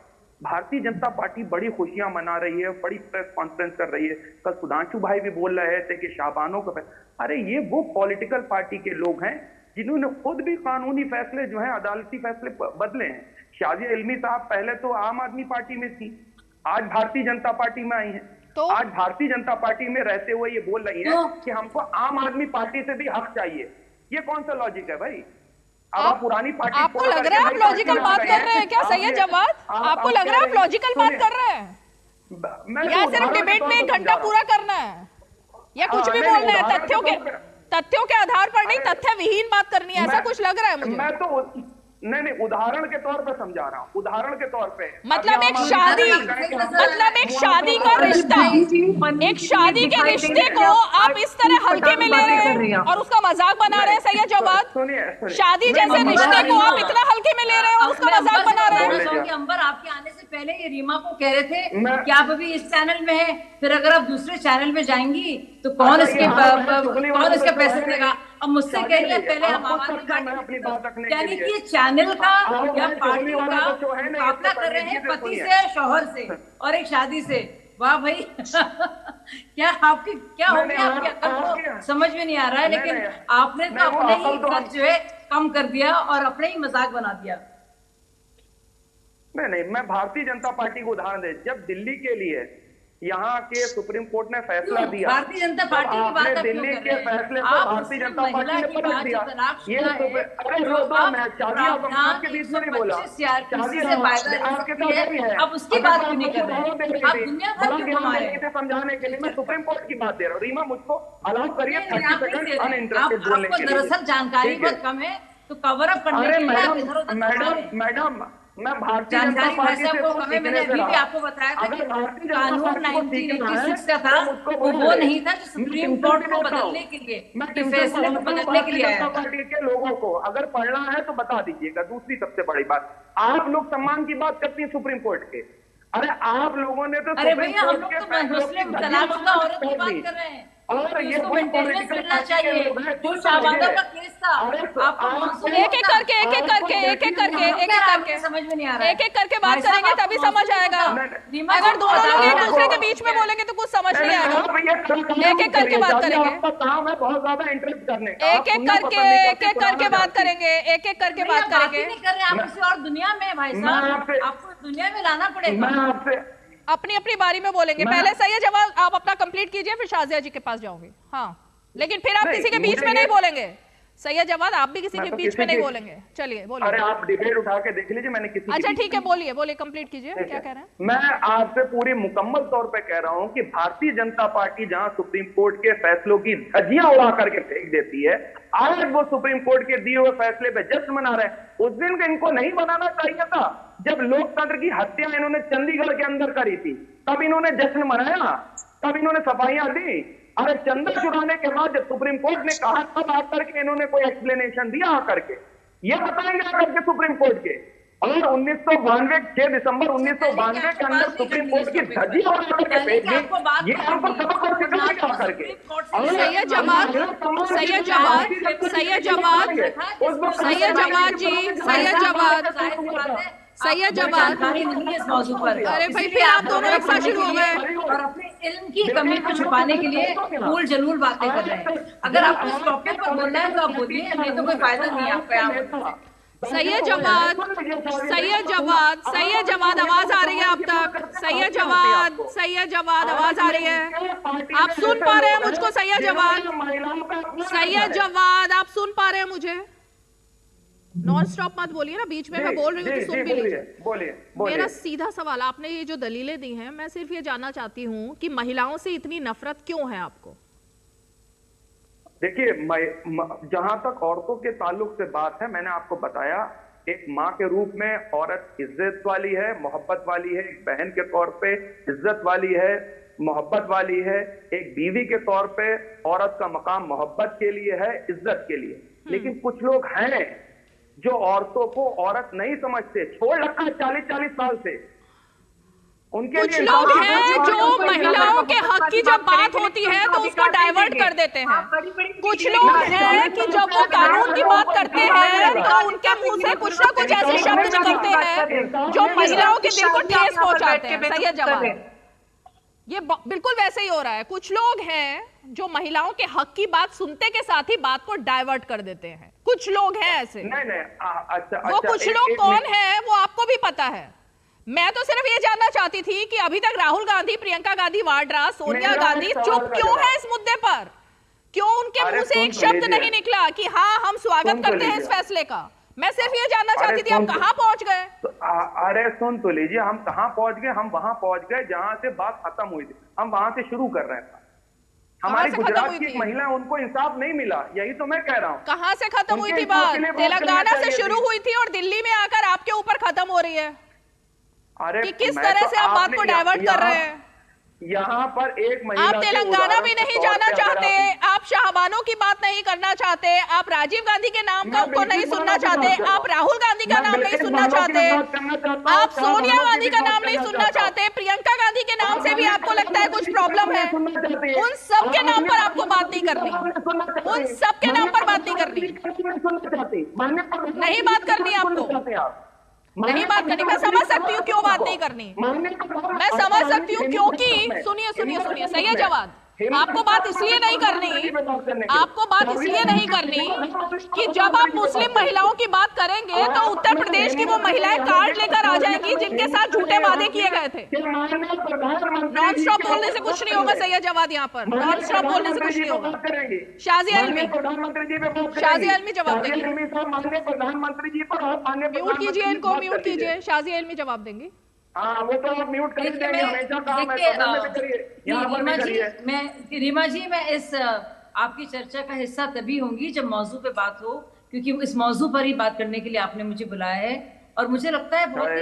भारतीय जनता पार्टी बड़ी खुशियां मना रही है, बड़ी प्रेस कॉन्फ्रेंस कर रही है। कल सुधांशु भाई भी बोल रहे थे कि शाबानों को, अरे ये वो पॉलिटिकल पार्टी के लोग हैं जिन्होंने खुद भी कानूनी फैसले जो हैं, अदालती फैसले बदले हैं। शाजिया इल्मी साहब पहले तो आम आदमी पार्टी में थी, आज भारतीय जनता पार्टी में आई हैं। तो आज भारतीय जनता पार्टी में रहते हुए ये बोल रही है कि हमको आम आदमी पार्टी से भी हक चाहिए। ये कौन सा लॉजिक है भाई? अब पुरानी पार्टी, आपको लग रहा है आप लॉजिकल बात कर रहे हैं क्या सैयद जवाद? आपको लग रहा है आप लॉजिकल बात कर रहे हैं या सिर्फ डिबेट में 1 घंटा पूरा करना है या कुछ भी बोलना है? तथ्यों के आधार पर नहीं, तथ्य विहीन बात करनी है, ऐसा कुछ लग रहा है मुझे। मैं तो नहीं, उदाहरण के तौर पे समझा रहा हूँ, उदाहरण के तौर पे। मतलब एक शादी का रिश्ता, एक शादी के रिश्ते को आप इस तरह हल्के में ले रहे हैं और उसका मजाक बना रहे हैं सैयद जवाद। शादी जैसे रिश्ते को आप इतना हल्के में ले रहे हैं और उसका मजाक बना रहे हैं। अंबर, आपके आने से पहले ये रीमा को कह रहे थे कि आप अभी इस चैनल में हैं, फिर अगर आप दूसरे चैनल में जाएंगी तो कौन इसके पैसे देगा? अब मुझसे कह रही है पहले हम आम आदमी पार्टी, यानी कि चैनल का या पार्टी का मुकाबला कर रहे हैं पति से, शौहर से और एक शादी से। वाह भाई क्या आपकी क्या हो गया? आपकी अकल को समझ में नहीं आ रहा है, लेकिन आपने तो अपने ही खर्च जो है कम कर दिया और अपने ही मजाक बना दिया। नहीं, मैं भारतीय जनता पार्टी को उदाहरण दे, जब दिल्ली के लिए यहाँ के सुप्रीम कोर्ट ने फैसला दिया, भारतीय जनता पार्टी की बात आप दिल्ली के फैसले को भारतीय जनता पार्टी ने पलट दिया। ये आपके बीच में नहीं बोला, अब उसकी बात क्यों नहीं कर रहे हैं? आप दुनिया भर क्यों घुमा रहे हैं? समझाने के लिए मैं सुप्रीम कोर्ट की बात दे रहा हूँ। रीमा, मुझको अलाउ करिए 30 सेकंड अनइंटरप्टेड बोलने के लिए। दरअसल जानकारी बहुत कम है तो कवर अप करने के लिए आप इधर उधर। मैडम, मैं भारतीय जनता पार्टी से मैंने अभी भी आपको बताया था कि कानून 1986 का था, वो नहीं था जो सुप्रीम कोर्ट को बदलने के लिए, फैसले को बदलने के लिए आया। पार्टी के लोगों को अगर पढ़ना है तो बता दीजिएगा। दूसरी सबसे बड़ी बात, आप लोग सम्मान की बात करती हैं सुप्रीम कोर्ट के, अरे आप लोगों ने तो अरे भैया हम लोग तो मुस्लिम तलाकशुदा औरत की बात कर रहे हैं और ये मेंटेनेंस मिलना चाहिए। जो शाहबादा का केस था, आपको एक एक करके समझ में नहीं आ रहा है। एक करके बात करेंगे तभी समझ आएगा। अगर दोनों लोग एक दूसरे के बीच में बोलेंगे तो कुछ समझ नहीं आएगा। एक करके बात करेंगे, काम है बहुत ज्यादा इंटरेस्ट करने, एक करके बात करेंगे, एक करके बात करेंगे। नहीं कर रहे आप किसी और दुनिया में, भाई साहब आपको दुनिया में लाना पड़ेगा। अपनी अपनी बारी में बोलेंगे। पहले सैयद जवाद आप अपना कंप्लीट कीजिए, फिर शाजिया जी के पास जाऊंगी। हाँ, लेकिन फिर आप किसी के बीच में नहीं बोलेंगे। सैयद जवाद, आप भी किसी के बीच में नहीं बोलेंगे। चलिए बोलिए। अरे आप डिबेट उठा के देख लीजिए, मैंने किसी अच्छा ठीक है, बोलिए बोलिए, कंप्लीट कीजिए, क्या कह रहे हैं। मैं आपसे पूरी मुकम्मल तौर पे कह रहा हूं कि भारतीय जनता पार्टी जहां सुप्रीम कोर्ट के फैसलों की धज्जियां उड़ा करके फेंक देती है, आज वो सुप्रीम कोर्ट के दिए हुए फैसले पे जश्न मना रहे हैं। उस दिन इनको नहीं मनाना चाहिए था जब लोकतंत्र की हत्या इन्होंने चंडीगढ़ के अंदर करी थी, तब इन्होंने जश्न मनाया, तब इन्होंने सफाइयां दी। अरे चंदा चुराने के बाद जब सुप्रीम कोर्ट ने कहा, तब आकर के इन्होंने कोई एक्सप्लेनेशन दिया आकर के, ये बताएंगे आकर के सुप्रीम कोर्ट के। और 1992 6 दिसंबर 1992 के अंदर सुप्रीम कोर्ट की धज्जी और आकर के फेंक दी, ये हमको सबक और सिखाएंगे आकर के। सैयद जवाद, सैयद जवाद, सैयद जवाद, सैयद जवाद जी, सैयद जवाद, सैयद जवाद, इस मौजू पर। अरे भाई फिर आप दोनों एक साथ शुरू हो गए और अपने इल्म की कमी को छुपाने के लिए फूल जलूल बातें कर रहे हैं। अगर आपको इस टॉपिक पर बोलना है तो आप बोलिए, नहीं तो कोई फायदा नहीं है आपका यहाँ। सैयद जवाद, सैयद जवाद, सैयद जवाद, आवाज आ रही है आप तक? सैयद जवाद, सैयद जवाद, आवाज आ रही है? आप सुन पा रहे हैं मुझको? सैयद जवाद, सैयद जवाद, आप सुन पा रहे हैं मुझे? नॉन स्टॉप मत बोलिए ना, बीच में मैं बोल रही हूँ तो सुन भी लीजिए। बोलिए। मेरा सीधा सवाल, आपने ये जो दलीलें दी हैं, मैं सिर्फ ये जानना चाहती हूँ कि महिलाओं से इतनी नफरत क्यों है आपको? देखिए, जहां तक औरतों के ताल्लुक से बात है, मैंने आपको बताया, एक माँ के रूप में औरत इज्जत वाली है, मोहब्बत वाली है, एक बहन के तौर पे इज्जत वाली है, मोहब्बत वाली है, एक बीवी के तौर पे औरत का मकाम मोहब्बत के लिए है, इज्जत के लिए। लेकिन कुछ लोग हैं जो औरतों को औरत नहीं समझते, छोड़ रखा है 40-40 साल से। उनके कुछ लोग हैं जो महिलाओं के हक की जब बात होती है तो उसको डाइवर्ट कर देते हैं। कुछ लोग हैं कि जब वो कानून की बात करते हैं तो उनके मुंह से कुछ ना कुछ ऐसे शब्द निकलते हैं जो महिलाओं के दिल को ठेस पहुंचाते हैं। सैयद जवाद, ये बिल्कुल वैसे ही हो रहा है। कुछ लोग हैं जो महिलाओं के हक की बात सुनते के साथ ही बात को डाइवर्ट कर देते हैं। कुछ लोग हैं ऐसे। नहीं, अच्छा, वो कुछ लोग कौन है वो आपको भी पता है। मैं तो सिर्फ ये जानना चाहती थी कि अभी तक राहुल गांधी, प्रियंका गांधी वाड्रा, सोनिया गांधी चुप क्यों है इस मुद्दे पर? क्यों उनके मुंह से एक शब्द नहीं निकला कि हाँ हम स्वागत करते हैं इस फैसले का? मैं सिर्फ ये जानना चाहती थी, आप कहां पहुंच गए? अरे सुन तो लीजिए, हम कहां पहुंच गए? हम वहां पहुंच गए जहां से बात खत्म हुई थी, हम वहां से शुरू कर रहे हैं। हमारी गुजरात की एक महिला, उनको इंसाफ नहीं मिला, यही तो मैं कह रहा हूँ। कहां से खत्म हुई थी बात? तेलंगाना से शुरू हुई थी और दिल्ली में आकर आपके ऊपर खत्म हो रही है। अरे कि किस तरह से आप बात को डाइवर्ट कर रहे हैं? यहाँ पर एक महिला, आप तेलंगाना भी नहीं जाना चाहते, आप शाहबानों की बात नहीं करना चाहते, आप राजीव गांधी के नाम को नहीं सुनना चाहते, आप राहुल गांधी का नाम नहीं सुनना चाहते, आप सोनिया गांधी का नाम नहीं सुनना चाहते, प्रियंका गांधी के नाम से भी आपको लगता है कुछ प्रॉब्लम है। उन सब के नाम पर आपको बात नहीं करनी, उन सब के नाम पर बात नहीं करनी, नहीं बात करनी आपको, नहीं बात करनी। मैं समझ सकती हूँ क्यों बात नहीं करनी, मैं समझ सकती हूँ क्योंकि सुनिए सुनिए सुनिए सैयद जवाद, आपको बात इसलिए नहीं करनी, आपको बात इसलिए नहीं करनी कि जब आप मुस्लिम महिलाओं की बात करेंगे तो उत्तर प्रदेश की वो महिलाएं कार्ड लेकर आ जाएंगी जिनके साथ झूठे वादे किए गए थे। नॉन स्टॉप बोलने से कुछ नहीं होगा सैयद जवाद, यहाँ पर नॉन स्टॉप बोलने से कुछ नहीं होगा। शाजी अलमी, शाजी अलमी जवाब देंगे। म्यूट कीजिए इनको, म्यूट कीजिए। शाजी अलमी जवाब देंगे। वो तो आप म्यूट कर देंगे हमेशा। रीमा जी, मैं इस आपकी चर्चा का हिस्सा तभी होंगी जब मौजू पे बात हो, क्योंकि इस मौजू पर ही बात करने के लिए आपने मुझे बुलाया है और मुझे लगता है बहुत ही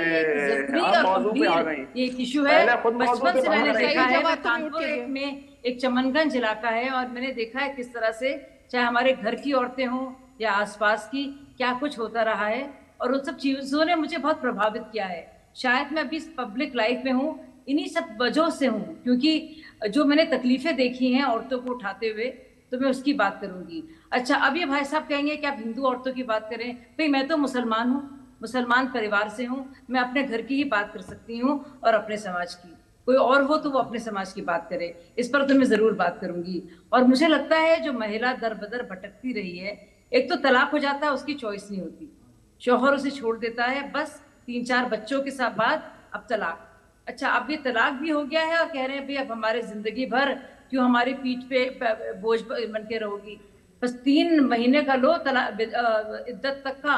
जरूरी और गंभीर ये एक इशू है। बचपन से मैंने देखा है, कानपुर में एक चमनगंज इलाका है और मैंने देखा है किस तरह से चाहे हमारे घर की औरतें हों या आसपास की, क्या कुछ होता रहा है और उन सब चीजों ने मुझे बहुत प्रभावित किया है। शायद मैं अभी इस पब्लिक लाइफ में हूँ इन्हीं सब वजहों से हूँ, क्योंकि जो मैंने तकलीफें देखी हैं औरतों को उठाते हुए, तो मैं उसकी बात करूंगी। अच्छा, अब ये भाई साहब कहेंगे कि आप हिंदू औरतों की बात करें। भाई मैं तो मुसलमान हूँ, मुसलमान परिवार से हूँ, मैं अपने घर की ही बात कर सकती हूँ और अपने समाज की। कोई और हो तो वो अपने समाज की बात करे, इस पर तो मैं जरूर बात करूंगी। और मुझे लगता है जो महिला दर बदर भटकती रही है, एक तो तलाक हो जाता है, उसकी चॉइस नहीं होती, शौहर उसे छोड़ देता है, बस 3-4 बच्चों के साथ बाद अब तलाक। अच्छा, अब ये तलाक भी हो गया है और कह रहे हैं भाई अब हमारे जिंदगी भर क्यों हमारी पीठ पे बोझ बन के रहोगी? बस 3 महीने का लो इद्दत तक का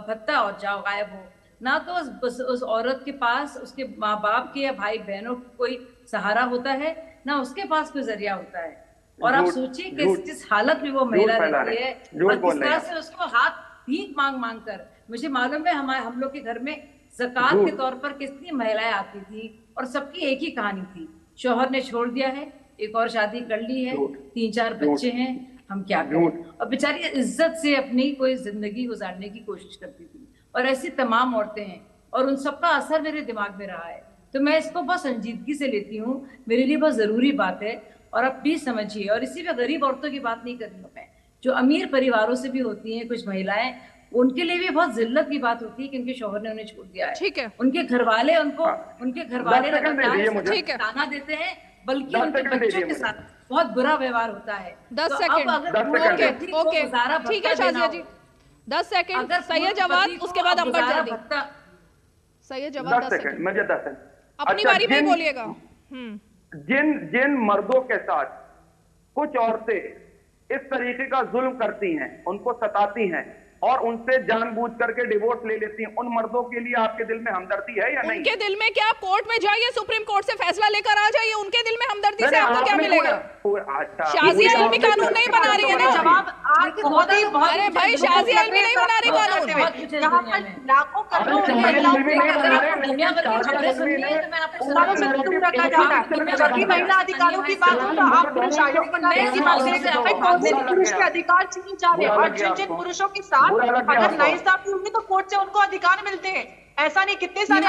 भत्ता और जाओ, गायब हो। ना तो उस औरत के पास उसके माँ बाप के या भाई बहनों कोई सहारा होता है, ना उसके पास कोई जरिया होता है। और आप सोचिए कि किस हालत में वो महिला रहती है और किस तरह से उसको हाथ भीख मांग मांग कर। मुझे मालूम है हम लोग के घर में ज़कात के तौर पर कितनी महिलाएं आती थी और सबकी एक ही कहानी थी, शौहर ने छोड़ दिया है, एक और शादी कर ली है, 3-4 बच्चे हैं, हम क्या करें। और बेचारी इज्जत से अपनी कोई जिंदगी गुजारने की कोशिश करती थी। और ऐसी तमाम औरतें हैं और उन सबका असर मेरे दिमाग में रहा है। तो मैं इसको बहुत संजीदगी से लेती हूँ, मेरे लिए बहुत ज़रूरी बात है और आप प्लीज समझिए। और इसी में गरीब औरतों की बात नहीं कर रही हूँ मैं, जो अमीर परिवारों से भी होती हैं कुछ महिलाएं, उनके लिए भी बहुत जिल्लत की बात होती है कि उनके शौहर ने उन्हें छोड़ दिया है। ठीक है, उनके घर वाले उनके घर वाले लगातार ताना देते हैं, बल्कि उनके बच्चों के साथ बहुत बुरा व्यवहार होता है। 10 सेकंड, ओके, ठीक है शाजिया जी, 10 सेकंड। सैयद जवाद, उसके बाद अंबर जादी। सैयद जवाद 10 सेकंड, मुझे 10 सेकंड अपनी बारी में बोलिएगा। जिन मर्दों के साथ कुछ औरतें इस तरीके का जुल्म करती हैं, उनको सताती हैं और उनसे जानबूझ करके डिवोर्स ले लेती हैं, उन मर्दों के लिए आपके दिल में हमदर्दी है या नहीं? उनके दिल में क्या? कोर्ट में जाइए, सुप्रीम कोर्ट से फैसला लेकर आ जाइए, उनके दिल में हमदर्दी से आपको क्या मिलेगा? शाजिया इल्मी कानून नहीं बना रही है ना? अरे भाई, शाजिया इल्मी नहीं बना रही कानून। लाखों करोड़ों महिला अधिकारों की बात हो तो आप पुरुष आयोग बनाने की बात करें, कौन से पुरुष के अधिकार छीने जा रहे हैं? और जिन पुरुषों के साथ अगर नाइंसाफी होगी तो कोर्ट से उनको अधिकार मिलते हैं। ऐसा नहीं, कितने सारे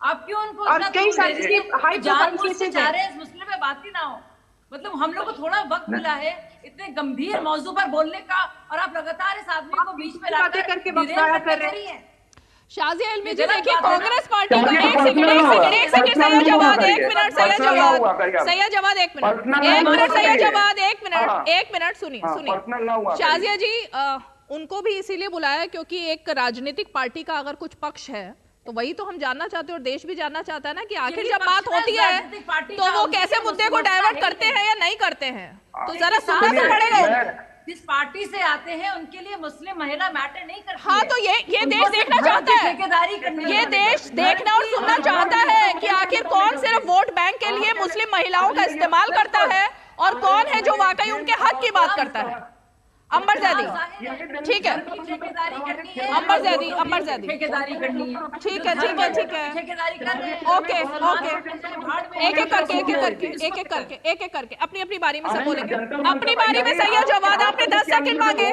आप क्यों उनको और कई सारी हाई जानबूझ से जा रहे हैं? मुस्लिम में बात ही ना हो, मतलब हम लोग को थोड़ा वक्त मिला है इतने गंभीर मौजू पर बोलने का और आप लगातार इस आदमी को बीच में लाकर करके बकवास कर रही हैं। शाजिया इल्मी जी देखिए, कांग्रेस पार्टी का एक second Syed Jawad 1 minute, Syed Jawad 1 minute, Syed Jawad 1 minute सुनिए। शाजिया जी, उनको भी इसीलिए बुलाया क्योंकि एक राजनीतिक पार्टी का अगर कुछ पक्ष है तो वही तो हम जानना चाहते हैं और देश भी जानना चाहता है ना कि आखिर जब बात होती है तो वो कैसे मुद्दे को डाइवर्ट करते हैं या नहीं करते हैं। तो जरा सुनना तो पड़ेगा। जिस पार्टी से आते हैं उनके लिए मुस्लिम महिला मैटर नहीं करती। हाँ, तो ये देश देखना चाहता है, ये देश देखना और सुनना चाहता है कि आखिर कौन सिर्फ वोट बैंक के लिए मुस्लिम महिलाओं का इस्तेमाल करता है और कौन है जो वाकई उनके हक की बात करता है। अंबर ज़ैदी, ठीक है, अंबर ज़ैदी, ठीक है, ओके, एक एक करके अपनी बारी में सब बोलेंगे। अपनी बारी में सैयद जवाद, आपने 10 सेकंड मांगे, थे।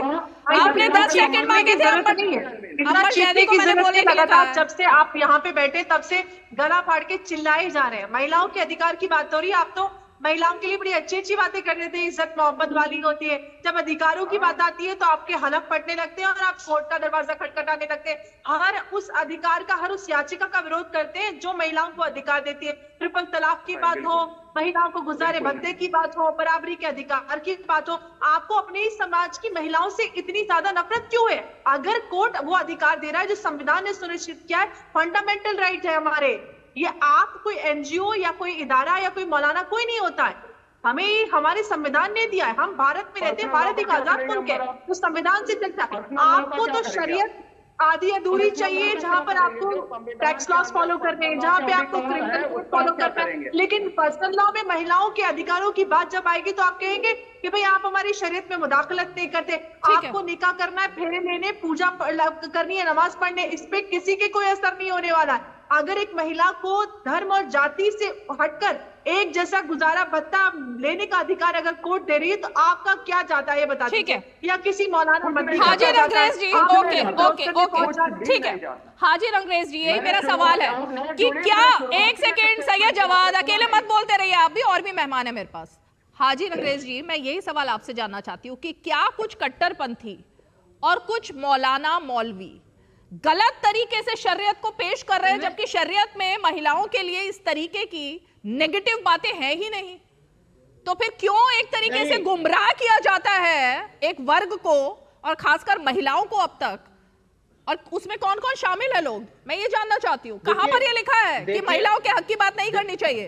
अंबर ज़ैदी को मैंने बोलने के लिए कहा। जब से आप यहाँ पे बैठे तब से गला फाड़ के चिल्लाए जा रहे हैं। महिलाओं के अधिकार की बात हो रही है, आप तो महिलाओं के लिए बड़ी अच्छी अच्छी बातें कर रहे थे, इज्जत मोहब्बत वाली होती है। जब अधिकारों की बात आती है तो आपके हलफ पड़ने लगते हैं और आप कोर्ट का दरवाजा खटखटाने लगते हैं। हर उस अधिकार का, हर उस याचिका का विरोध करते हैं जो महिलाओं को अधिकार देती है। ट्रिपल तलाक की बात हो, महिलाओं को गुजारे भत्ते की बात हो, बराबरी के अधिकार की बात हो, आपको अपने ही समाज की महिलाओं से इतनी ज्यादा नफरत क्यों है? अगर कोर्ट वो अधिकार दे रहा है जो संविधान ने सुनिश्चित किया है, फंडामेंटल राइट है हमारे, ये आप कोई एनजीओ या कोई इदारा या कोई मौलाना कोई नहीं होता है, हमें हमारे संविधान ने दिया है। हम भारत में रहते हैं, भारत एक आजाद मुल्क है, तो संविधान से चलता है। आपको तो शरीयत आधी अधूरी चाहिए जहां पर आपको टैक्स लॉस फॉलो करने हैं, जहां पे आपको क्रिमिनल कोड फॉलो करना है, लेकिन पर्सनल लॉ में महिलाओं के अधिकारों की बात जब आएगी तो आप कहेंगे कि भाई आप हमारी शरीयत में मुदाखलत नहीं करते। आपको निकाह करना है, फेरे लेने, पूजा करनी है, नमाज पढ़ने, इस पे किसी के कोई असर नहीं होने वाला है। अगर एक महिला को धर्म और जाति से हटकर एक जैसा गुजारा भत्ता लेने का अधिकार अगर कोर्ट दे रही है तो आपका क्या जाता है ये बता दीजिए, या किसी मौलाना हाजिर अंग्रेज जी, ओके, ठीक है हाजिर अंग्रेज जी, यही मेरा सवाल है कि क्या, एक सेकेंड सैयद जवाद, अकेले मत बोलते रहिए, आप भी, और भी मेहमान है मेरे पास। हाजिर अंग्रेज जी, मैं यही सवाल आपसे जानना चाहती हूँ कि क्या कुछ कट्टरपंथी और कुछ मौलाना मौलवी गलत तरीके से शरीयत को पेश कर रहे हैं, जबकि शरीयत में महिलाओं के लिए इस तरीके की नेगेटिव बातें हैं ही नहीं? तो फिर क्यों एक तरीके से गुमराह किया जाता है एक वर्ग को और खासकर महिलाओं को अब तक और उसमें कौन कौन शामिल है लोग, मैं ये जानना चाहती हूँ। कहाँ पर ये लिखा है कि महिलाओं के हक की बात नहीं करनी चाहिए?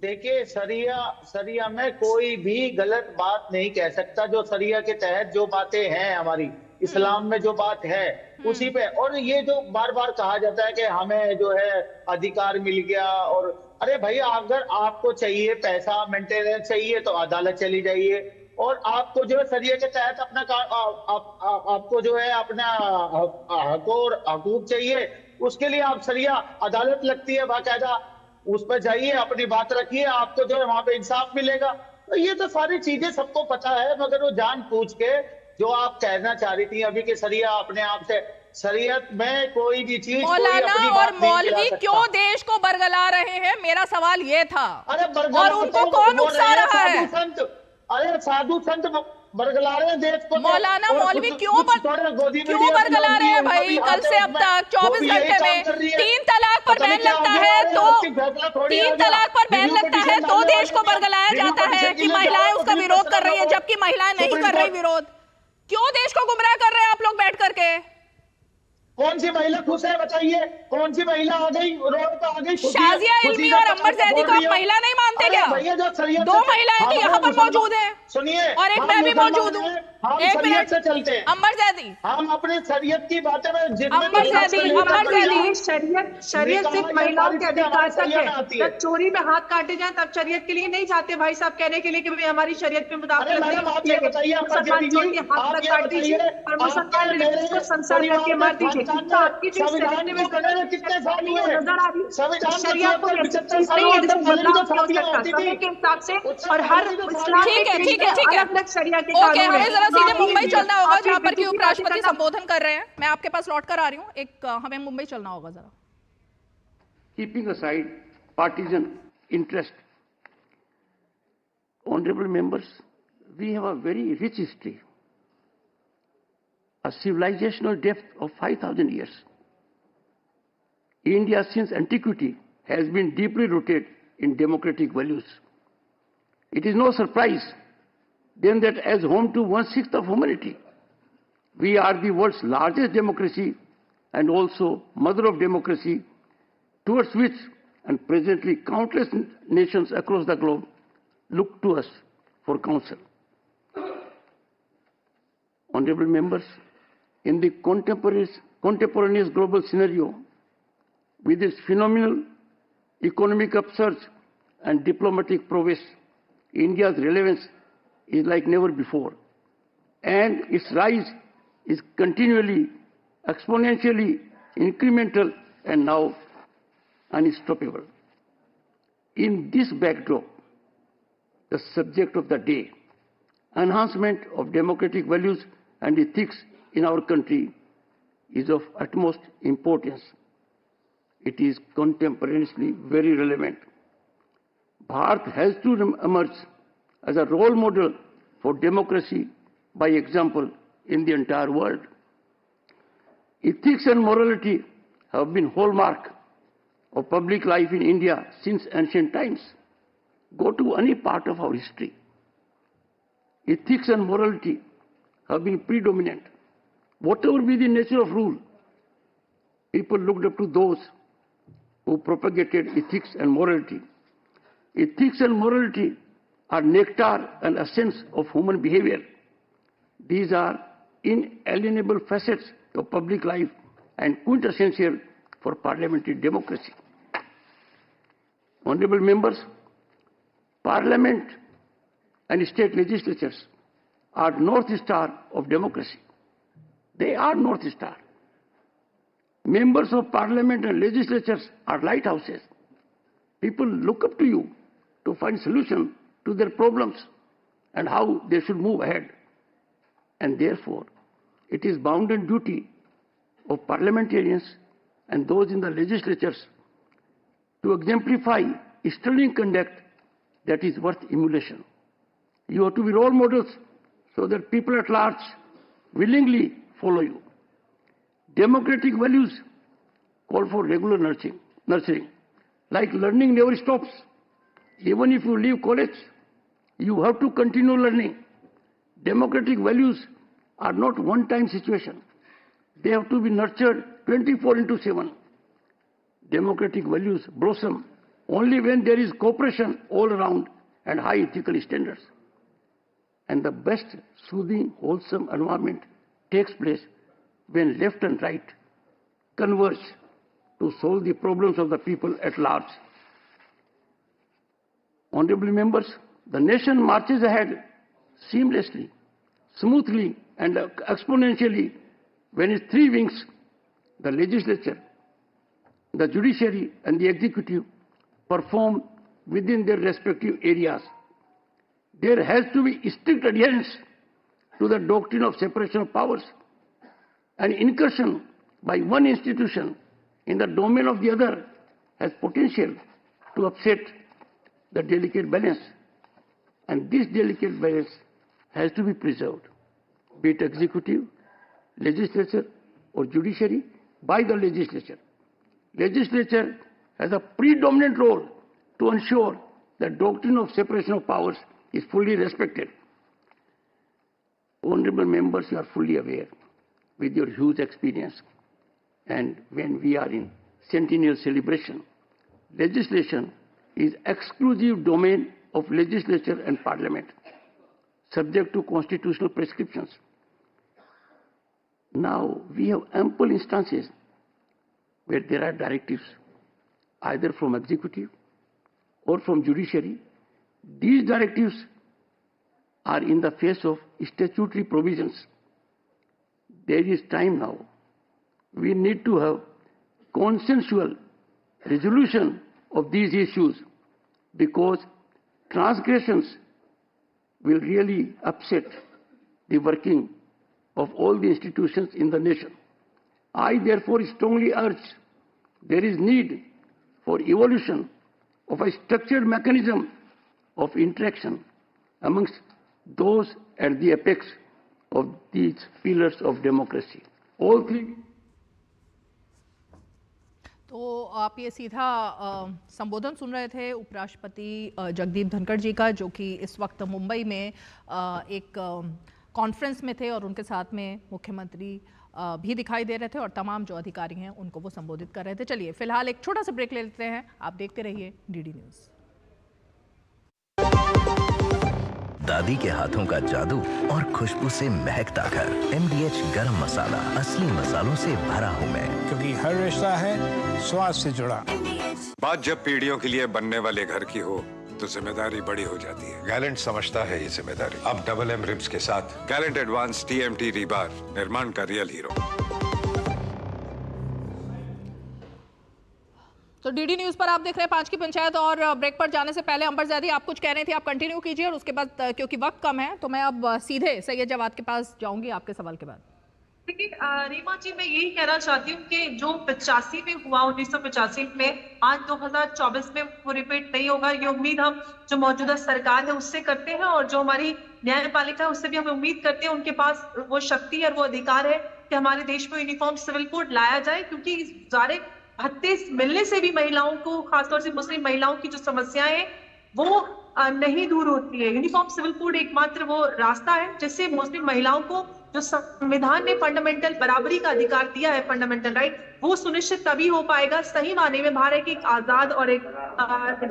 देखिए, सरिया में कोई भी गलत बात नहीं कह सकता। जो सरिया के तहत जो बातें हैं हमारी इस्लाम में जो बात है उसी पे। और ये जो बार बार कहा जाता है कि हमें जो है अधिकार मिल गया, और अरे भैया, अगर आपको चाहिए पैसा मेंटेनेंस चाहिए तो अदालत चली जाइए, और आपको जो है सरिया के तहत अपना आपको जो है अपना हक और हकूक चाहिए, उसके लिए आप सरिया अदालत लगती है बाकायदा, उस पर जाइए, अपनी बात रखिए, आपको जो है वहां पे इंसाफ मिलेगा। तो ये तो सारी चीजें सबको पता है, मगर वो जान पूछ के जो आप कहना चाह रही थी अभी कि सरिया अपने आप से, शरीयत में कोई भी चीज मौलाना और मौलवी क्यों देश को बरगला रहे हैं, मेरा सवाल ये था। और उनको कौन उकसा रहा है? अरे साधु संत बरगला रहे हैं देश को। मौलाना मौलवी क्यों बरगला रहे हैं भाई? कल से अब तक 24 घंटे में 3 तलाक पर बैन लगता है तो 3 तलाक पर बैन लगता है तो देश को बरगलाया जाता है कि महिलाएं उसका विरोध कर रही है, जबकि महिलाएं नहीं कर रही विरोध। क्यों देश को गुमराह कर रहे हैं आप लोग बैठ करके? कौन सी महिला खुश है बताइए? कौन सी महिला आ गई रोड पर आ गई? शाजिया इल्मी और अंबर जैदी को आप महिला नहीं मानते क्या? 2 महिलाएं तो यहाँ पर मौजूद हैं। सुनिए, और एक मैं भी मौजूद हूँ। एक मिनट से चलते हैं। अंबर जैदी, हम अपने शरीयत की बातें में अंबर जैदी शरीयत सिर्फ महिलाओं के अधिकार तक है। जब चोरी में हाथ काटे जाए तब शरीयत के लिए नहीं जाते भाई साहब कहने के लिए कि हमारी शरीयत में मुदाखलत नहीं। मुसलमान चोरी के हाथ तक काट दीजिए और मुसलमान लेडीज को संसार करके मार दीजिए। तो आपकी जो कितने साल हुए नजर आ रही शरीयत को बदलाव समय के हिसाब से, और हर इस्लाम अलग शरिया के ओके, हमें जरा सीधे मुंबई चलना होगा जहां पर कि उपराष्ट्रपति संबोधन कर रहे हैं। मैं आपके पास लौट कर आ रही हूँ। एक हमें मुंबई चलना होगा जरा। Keeping aside partisan interest, honorable members, we have a very rich history, a civilizational depth of 5,000 years. India since antiquity has been deeply rooted in democratic values. It is no surprise then that as home to 1/6 of humanity, we are the world's largest democracy and also mother of democracy, towards which and presently countless nations across the globe look to us for counsel. Honorable members, in the contemporaneous global scenario, with its phenomenal economic upsurge and diplomatic prowess, India's relevance is like never before, and its rise is continually, exponentially incremental and now unstoppable. In this backdrop, the subject of the day, enhancement of democratic values and ethics in our country, is of utmost importance. It is contemporaneously very relevant. Bharat has to emerge as a role model for democracy by example in the entire world. Ethics and morality have been hallmark of public life in India since ancient times. Go to any part of our history. Ethics and morality have been predominant. Whatever be the nature of rule, people looked up to those who propagated ethics and morality. Ethics and morality are nectar and essence of human behavior. These are inalienable facets of public life and quintessential for parliamentary democracy. Honorable members, Parliament and state legislatures are North Star of democracy. They are North Star. Members of Parliament and legislatures are lighthouses. People look up to you to find solution to their problems and how they should move ahead. And therefore, it is bounden duty of parliamentarians and those in the legislatures to exemplify sterling conduct that is worth emulation. You have to be role models so that people at large willingly follow you. Democratic values call for regular nurturing. Like learning never stops. Even if you leave college, you have to continue learning. Democratic values are not one-time situation. They have to be nurtured 24/7. Democratic values blossom only when there is cooperation all around and high ethical standards. And the best soothing, wholesome environment takes place when left and right converge to solve the problems of the people at large. Honorable members, the nation marches ahead seamlessly, smoothly, and exponentially when its three wings, the legislature, the judiciary, and the executive, perform within their respective areas. There has to be strict adherence to the doctrine of separation of powers. An incursion by one institution in the domain of the other has potential to upset the delicate balance. And this delicate balance has to be preserved, be it executive, legislature, or judiciary, by the legislature. Legislature has a predominant role to ensure that doctrine of separation of powers is fully respected. Honorable members, you are fully aware with your huge experience, and when we are in centennial celebration, legislation is exclusive domain of legislature and parliament, subject to constitutional prescriptions. Now, we have ample instances where there are directives, either from executive or from judiciary. These directives are in the face of statutory provisions. There is time now. We need to have consensual resolution of these issues, because transgressions will really upset the working of all the institutions in the nation. I therefore strongly urge there is need for evolution of a structured mechanism of interaction amongst those at the apex of these pillars of democracy. All three. तो आप ये सीधा संबोधन सुन रहे थे उपराष्ट्रपति जगदीप धनखड़ जी का, जो कि इस वक्त मुंबई में एक कॉन्फ्रेंस में थे और उनके साथ में मुख्यमंत्री भी दिखाई दे रहे थे और तमाम जो अधिकारी हैं उनको वो संबोधित कर रहे थे। चलिए फिलहाल एक छोटा सा ब्रेक ले लेते हैं, आप देखते रहिए डीडी न्यूज़। दादी के हाथों का जादू और खुशबू से महकता घर। MDH गरम मसाला, असली मसालों से भरा हूँ मैं, क्योंकि हर रिश्ता है स्वाद से जुड़ा। बात जब पीढ़ियों के लिए बनने वाले घर की हो तो जिम्मेदारी बड़ी हो जाती है। गैलेंट समझता है ये जिम्मेदारी। अब MM रिब्स के साथ गैलेंट एडवांस TMT रीबार, निर्माण का रियल हीरो। तो डीडी न्यूज़ पर आप देख रहे हैं 5 की पंचायत, और ब्रेक पर जाने से पहले अंबर ज़ैदी आप कुछ कह रहे थे, आप कंटिन्यू कीजिए, और उसके बाद क्योंकि वक्त कम है तो मैं अब सीधे सैयद जवाद के पास जाऊंगी आपके सवाल के बाद। देखिए रीमा जी, मैं यही कहना चाहती हूँ कि जो 85 में हुआ 1985 में, आज 2024 में वो रिपीट नहीं होगा। ये उम्मीद हम जो मौजूदा सरकार है उससे करते हैं, और जो हमारी न्यायपालिका है उससे भी हम उम्मीद करते हैं उनके पास वो शक्ति और वो अधिकार है कि हमारे देश में यूनिफॉर्म सिविल कोड लाया जाए, क्योंकि सारे भत्ते मिलने से भी महिलाओं को, खासतौर से मुस्लिम महिलाओं की जो समस्याएं हैं वो नहीं दूर होती है। यूनिफॉर्म सिविल कोड एकमात्र वो रास्ता है जिससे मुस्लिम महिलाओं को जो संविधान ने फंडामेंटल बराबरी का अधिकार दिया है, फंडामेंटल राइट, वो सुनिश्चित तभी हो पाएगा सही माने में भारत की एक आजाद और एक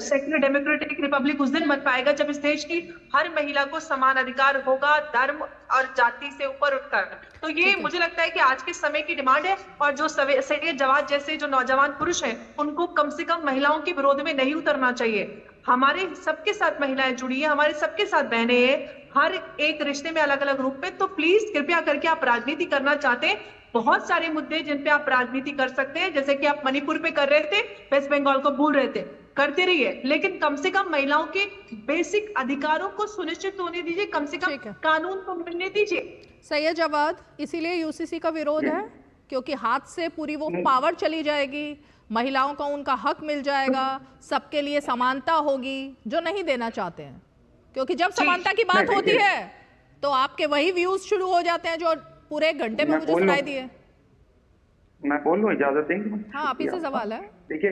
सेक्युलर डेमोक्रेटिक रिपब्लिक उस दिन बन पाएगा जब इस देश की हर महिला को समान अधिकार होगा, धर्म और जाति से ऊपर उठकर। तो ये मुझे लगता है कि आज के समय की डिमांड है, और जो सैयद जवाद जैसे जो नौजवान पुरुष हैं उनको कम से कम महिलाओं के विरोध में नहीं उतरना चाहिए। हमारे सबके साथ महिलाएं जुड़ी है, हमारे सबके साथ बहनें हैं, हर एक रिश्ते में अलग अलग रूप में। तो प्लीज कृपया करके आप राजनीति करना चाहते हैं, बहुत सारे मुद्दे जिन पे आप राजनीति कर सकते हैं, जैसे कि आप मणिपुर पे कर रहे थे, वेस्ट बंगाल को भूल रहे थे, करते रहिए, लेकिन कम से कम महिलाओं के बेसिक अधिकारों को सुनिश्चित होने दीजिए, कम से कम कानून को मिलने दीजिए। सैयद जवाद, इसीलिए UCC का विरोध है क्योंकि हाथ से पूरी वो पावर चली जाएगी, महिलाओं को उनका हक मिल जाएगा, सबके लिए समानता होगी, जो नहीं देना चाहते हैं। क्योंकि जब समानता की बात होती है तो आपके वही व्यूज शुरू हो जाते हैं जो पूरे घंटे में मुझे सुनाई दिए। मैं बोल लूं, इजाजत देंगे? हाँ, आप ही से सवाल है। देखिए,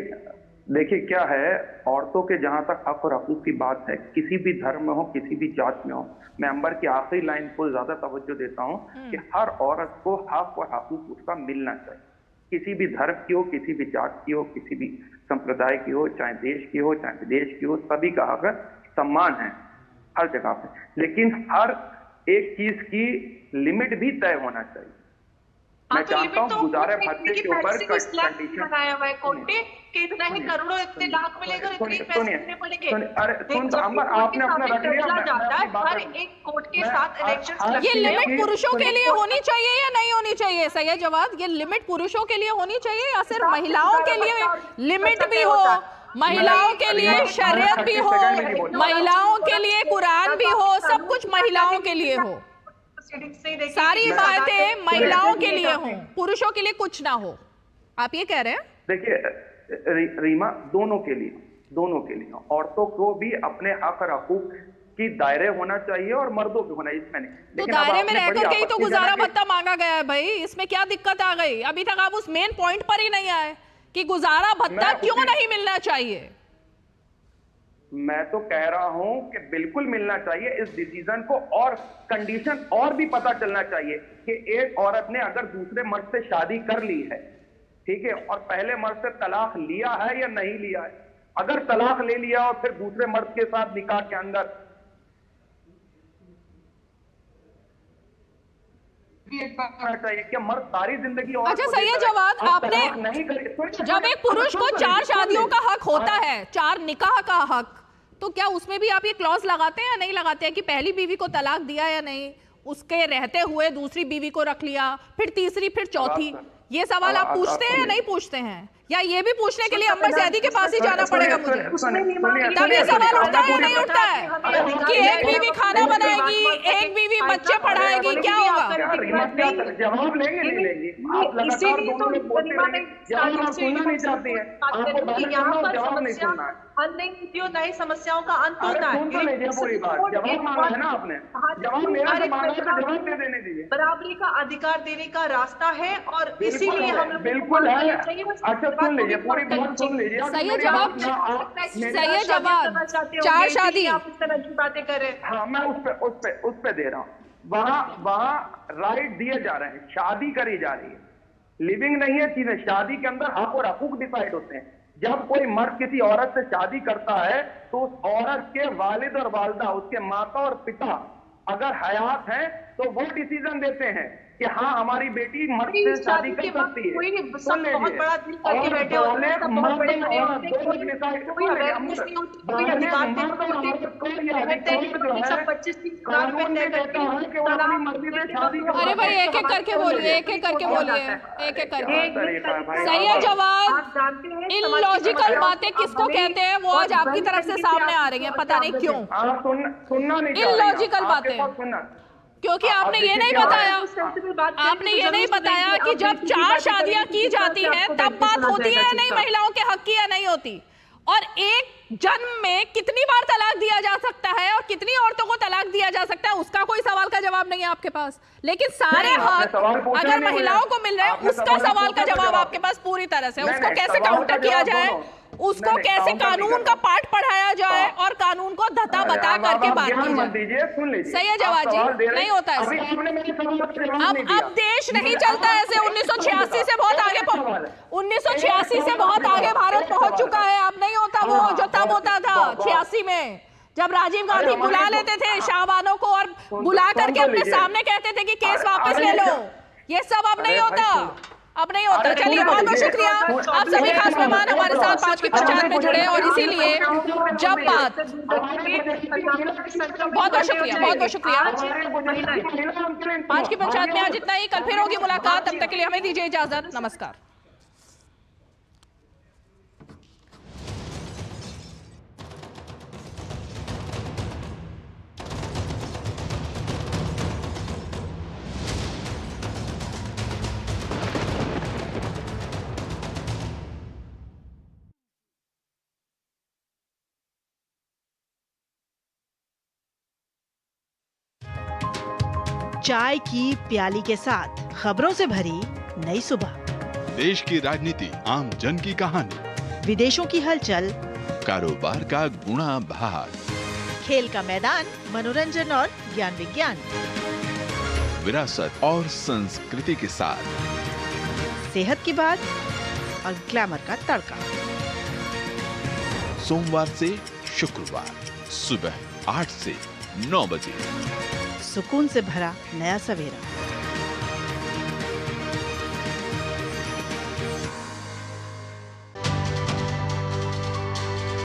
देखिए क्या है, औरतों के जहां तक हक और हकूक की बात है, किसी भी धर्म में हो, किसी भी जात में हो, मैं अंबर की आखिरी लाइन को ज्यादा तवज्जो देता हूं कि हर औरत को हक और हकूक उसका मिलना चाहिए, किसी भी धर्म की हो, किसी भी जात की हो, किसी भी संप्रदाय की हो, चाहे देश की हो, चाहे विदेश की हो, सभी का हक सम्मान है हर जगह पे। लेकिन हर एक चीज की लिमिट भी तय होना चाहिए। मैं चाहता हूँ गुजारे भत्ते के ऊपर कंडीशन बनाया हुआ है कोर्ट ने कि इतना ही करोड़ों इतने लाख मिलेगा, इतने पैसे देने पड़ेंगे। अरे सुन, आपने अपना रख लिया, हर एक कोर्ट के साथ इलेक्शन। ये लिमिट पुरुषों के लिए होनी चाहिए या नहीं होनी चाहिए? सैयद जवाद, ये लिमिट पुरुषों के लिए होनी चाहिए या सिर्फ महिलाओं के लिए लिमिट भी हो, महिलाओं के लिए शरीयत भी हो, महिलाओं के लिए कुरान भी हो, सब कुछ महिलाओं के लिए हो, सारी बातें महिलाओं के लिए हो, पुरुषों के लिए कुछ ना हो, आप ये कह रहे हैं? देखिए रीमा, दोनों के लिए औरतों को भी अपने हक और हकूक की दायरे होना चाहिए और मर्दों को होना, इसमें नहीं। तो दायरे में रहकर के ही तो गुजारा भत्ता मांगा गया है भाई, इसमें क्या दिक्कत आ गई? अभी तक आप उस मेन पॉइंट पर ही नहीं आए कि गुजारा भत्ता क्यों नहीं मिलना चाहिए। मैं तो कह रहा हूं कि बिल्कुल मिलना चाहिए। इस डिसीजन को और कंडीशन और भी पता चलना चाहिए कि एक औरत ने अगर दूसरे मर्द से शादी कर ली है, ठीक है, और पहले मर्द से तलाक लिया है या नहीं लिया है, अगर तलाक ले लिया और फिर दूसरे मर्द के साथ निकाह के अंदर चाहिए कि मर्द सारी जिंदगी। अच्छा सैयद जवाद, आपने जब एक पुरुष को 4 शादियों का हक होता है, 4 निकाह का हक, तो क्या उसमें भी आप ये क्लॉज लगाते हैं या नहीं लगाते हैं कि पहली बीवी को तलाक दिया या नहीं, उसके रहते हुए दूसरी बीवी को रख लिया, फिर तीसरी, फिर चौथी? ये सवाल आप पूछते हैं या नहीं पूछते हैं, या ये भी पूछने के लिए अंबर ज़ैदी के पास ही जाना पड़ेगा मुझे? तब ये सवाल उठता है या नहीं उठता है कि एक बीवी खाना बनाएगी, एक बीवी बच्चे पढ़ाएगी, क्या होगा? जवाब लेंगे नहीं लेंगे, आप लगातार दोनों में बोलते रहेंगे, जवाब आप सुनना नहीं चाहते हैं, आपको जवाब नहीं सुनना है। हल नहीं होती और नई समस्याओं का अंत होता है। सुन लीजिए पूरी बात, जवाब मांगा है ना आपने, जवाब मेरा से मांगा है तो जवाब दे देने दीजिए। बराबरी का अधिकार देने का रास्ता है और इसीलिए हम लोग बिल्कुल है। अच्छा सुन लीजिए, पूरी बात सुन लीजिए। सैयद जवाब, सैयद जवाब, 4 शादी आप इस तरह की बातें कर रहे हैं। हाँ, मैं उस पे दे रहा हूँ। वहाँ राइट दिए जा रहे हैं, शादी करी जा रही है, लिविंग नहीं है चीजें। शादी के अंदर हक और हकूक डिसाइड होते हैं। जब कोई मर्द किसी औरत से शादी करता है तो उस औरत के वालिद और वालिदा, उसके माता और पिता अगर हयात हैं तो वो डिसीजन देते हैं कि हाँ हमारी बेटी मर्द से शादी कर सकती है। सब बहुत बड़ा दिल करके बैठे होते हैं, सब बहुत बड़े बड़े होते हैं, कोई अवेयरनेस नहीं होती, कोई अधिकार नहीं होते, सब 25-30 लाख में तय करके। अरे भाई एक एक करके बोलिए, एक एक करके बोलिए, एक एक करके। सैयद जवाद, इलॉजिकल बातें किसको कहते हैं वो आज आपकी तरफ से सामने आ रही हैं, पता नहीं क्यों। सुनना नहीं, इलॉजिकल बातें, क्योंकि आपने ये नहीं बताया, आपने ये नहीं बताया कि जब 4 शादियां की जाती हैं तब बात होती है या नहीं महिलाओं के हक की, या नहीं होती, और एक जन्म में कितनी बार तलाक दिया जा सकता है और कितनी औरतों को तलाक दिया जा सकता है, उसका कोई सवाल का जवाब नहीं है आपके पास। लेकिन सारे हक अगर महिलाओं को मिल रहे हैं उसका सवाल का जवाब आपके पास पूरी तरह से। उसको कैसे काउंटर किया जाए, उसको कैसे कानून का पाठ पढ़ाया जाए और कानून को धता बता करके बात की जाए। सैयद जवाद जी, नहीं होता ऐसे। अब देश नहीं चलता ऐसे। 1986 से बहुत आगे 1986 से बहुत आगे भारत पहुंच चुका है। अब नहीं होता वो जो तब होता था 86 में, जब राजीव गांधी बुला लेते थे शाहबानों को और बुला करके अपने सामने कहते थे कि केस वापस ले लो। ये सब अब नहीं होता, अब नहीं होता। चलिए बहुत बहुत शुक्रिया, आप सभी खास मेहमान हमारे साथ 5 की पंचायत में जुड़े, और इसीलिए जब बात बहुत बहुत शुक्रिया, बहुत बहुत शुक्रिया। 5 की पंचायत में आज इतना ही, कल फिर होगी मुलाकात, तब तक के लिए हमें दीजिए इजाजत, नमस्कार। चाय की प्याली के साथ खबरों से भरी नई सुबह। देश की राजनीति, आम जन की कहानी, विदेशों की हलचल, कारोबार का गुणा भाग, खेल का मैदान, मनोरंजन और ज्ञान विज्ञान, विरासत और संस्कृति के साथ सेहत की बात और ग्लैमर का तड़का। सोमवार से शुक्रवार सुबह 8 से 9 बजे। सुकून से भरा नया सवेरा।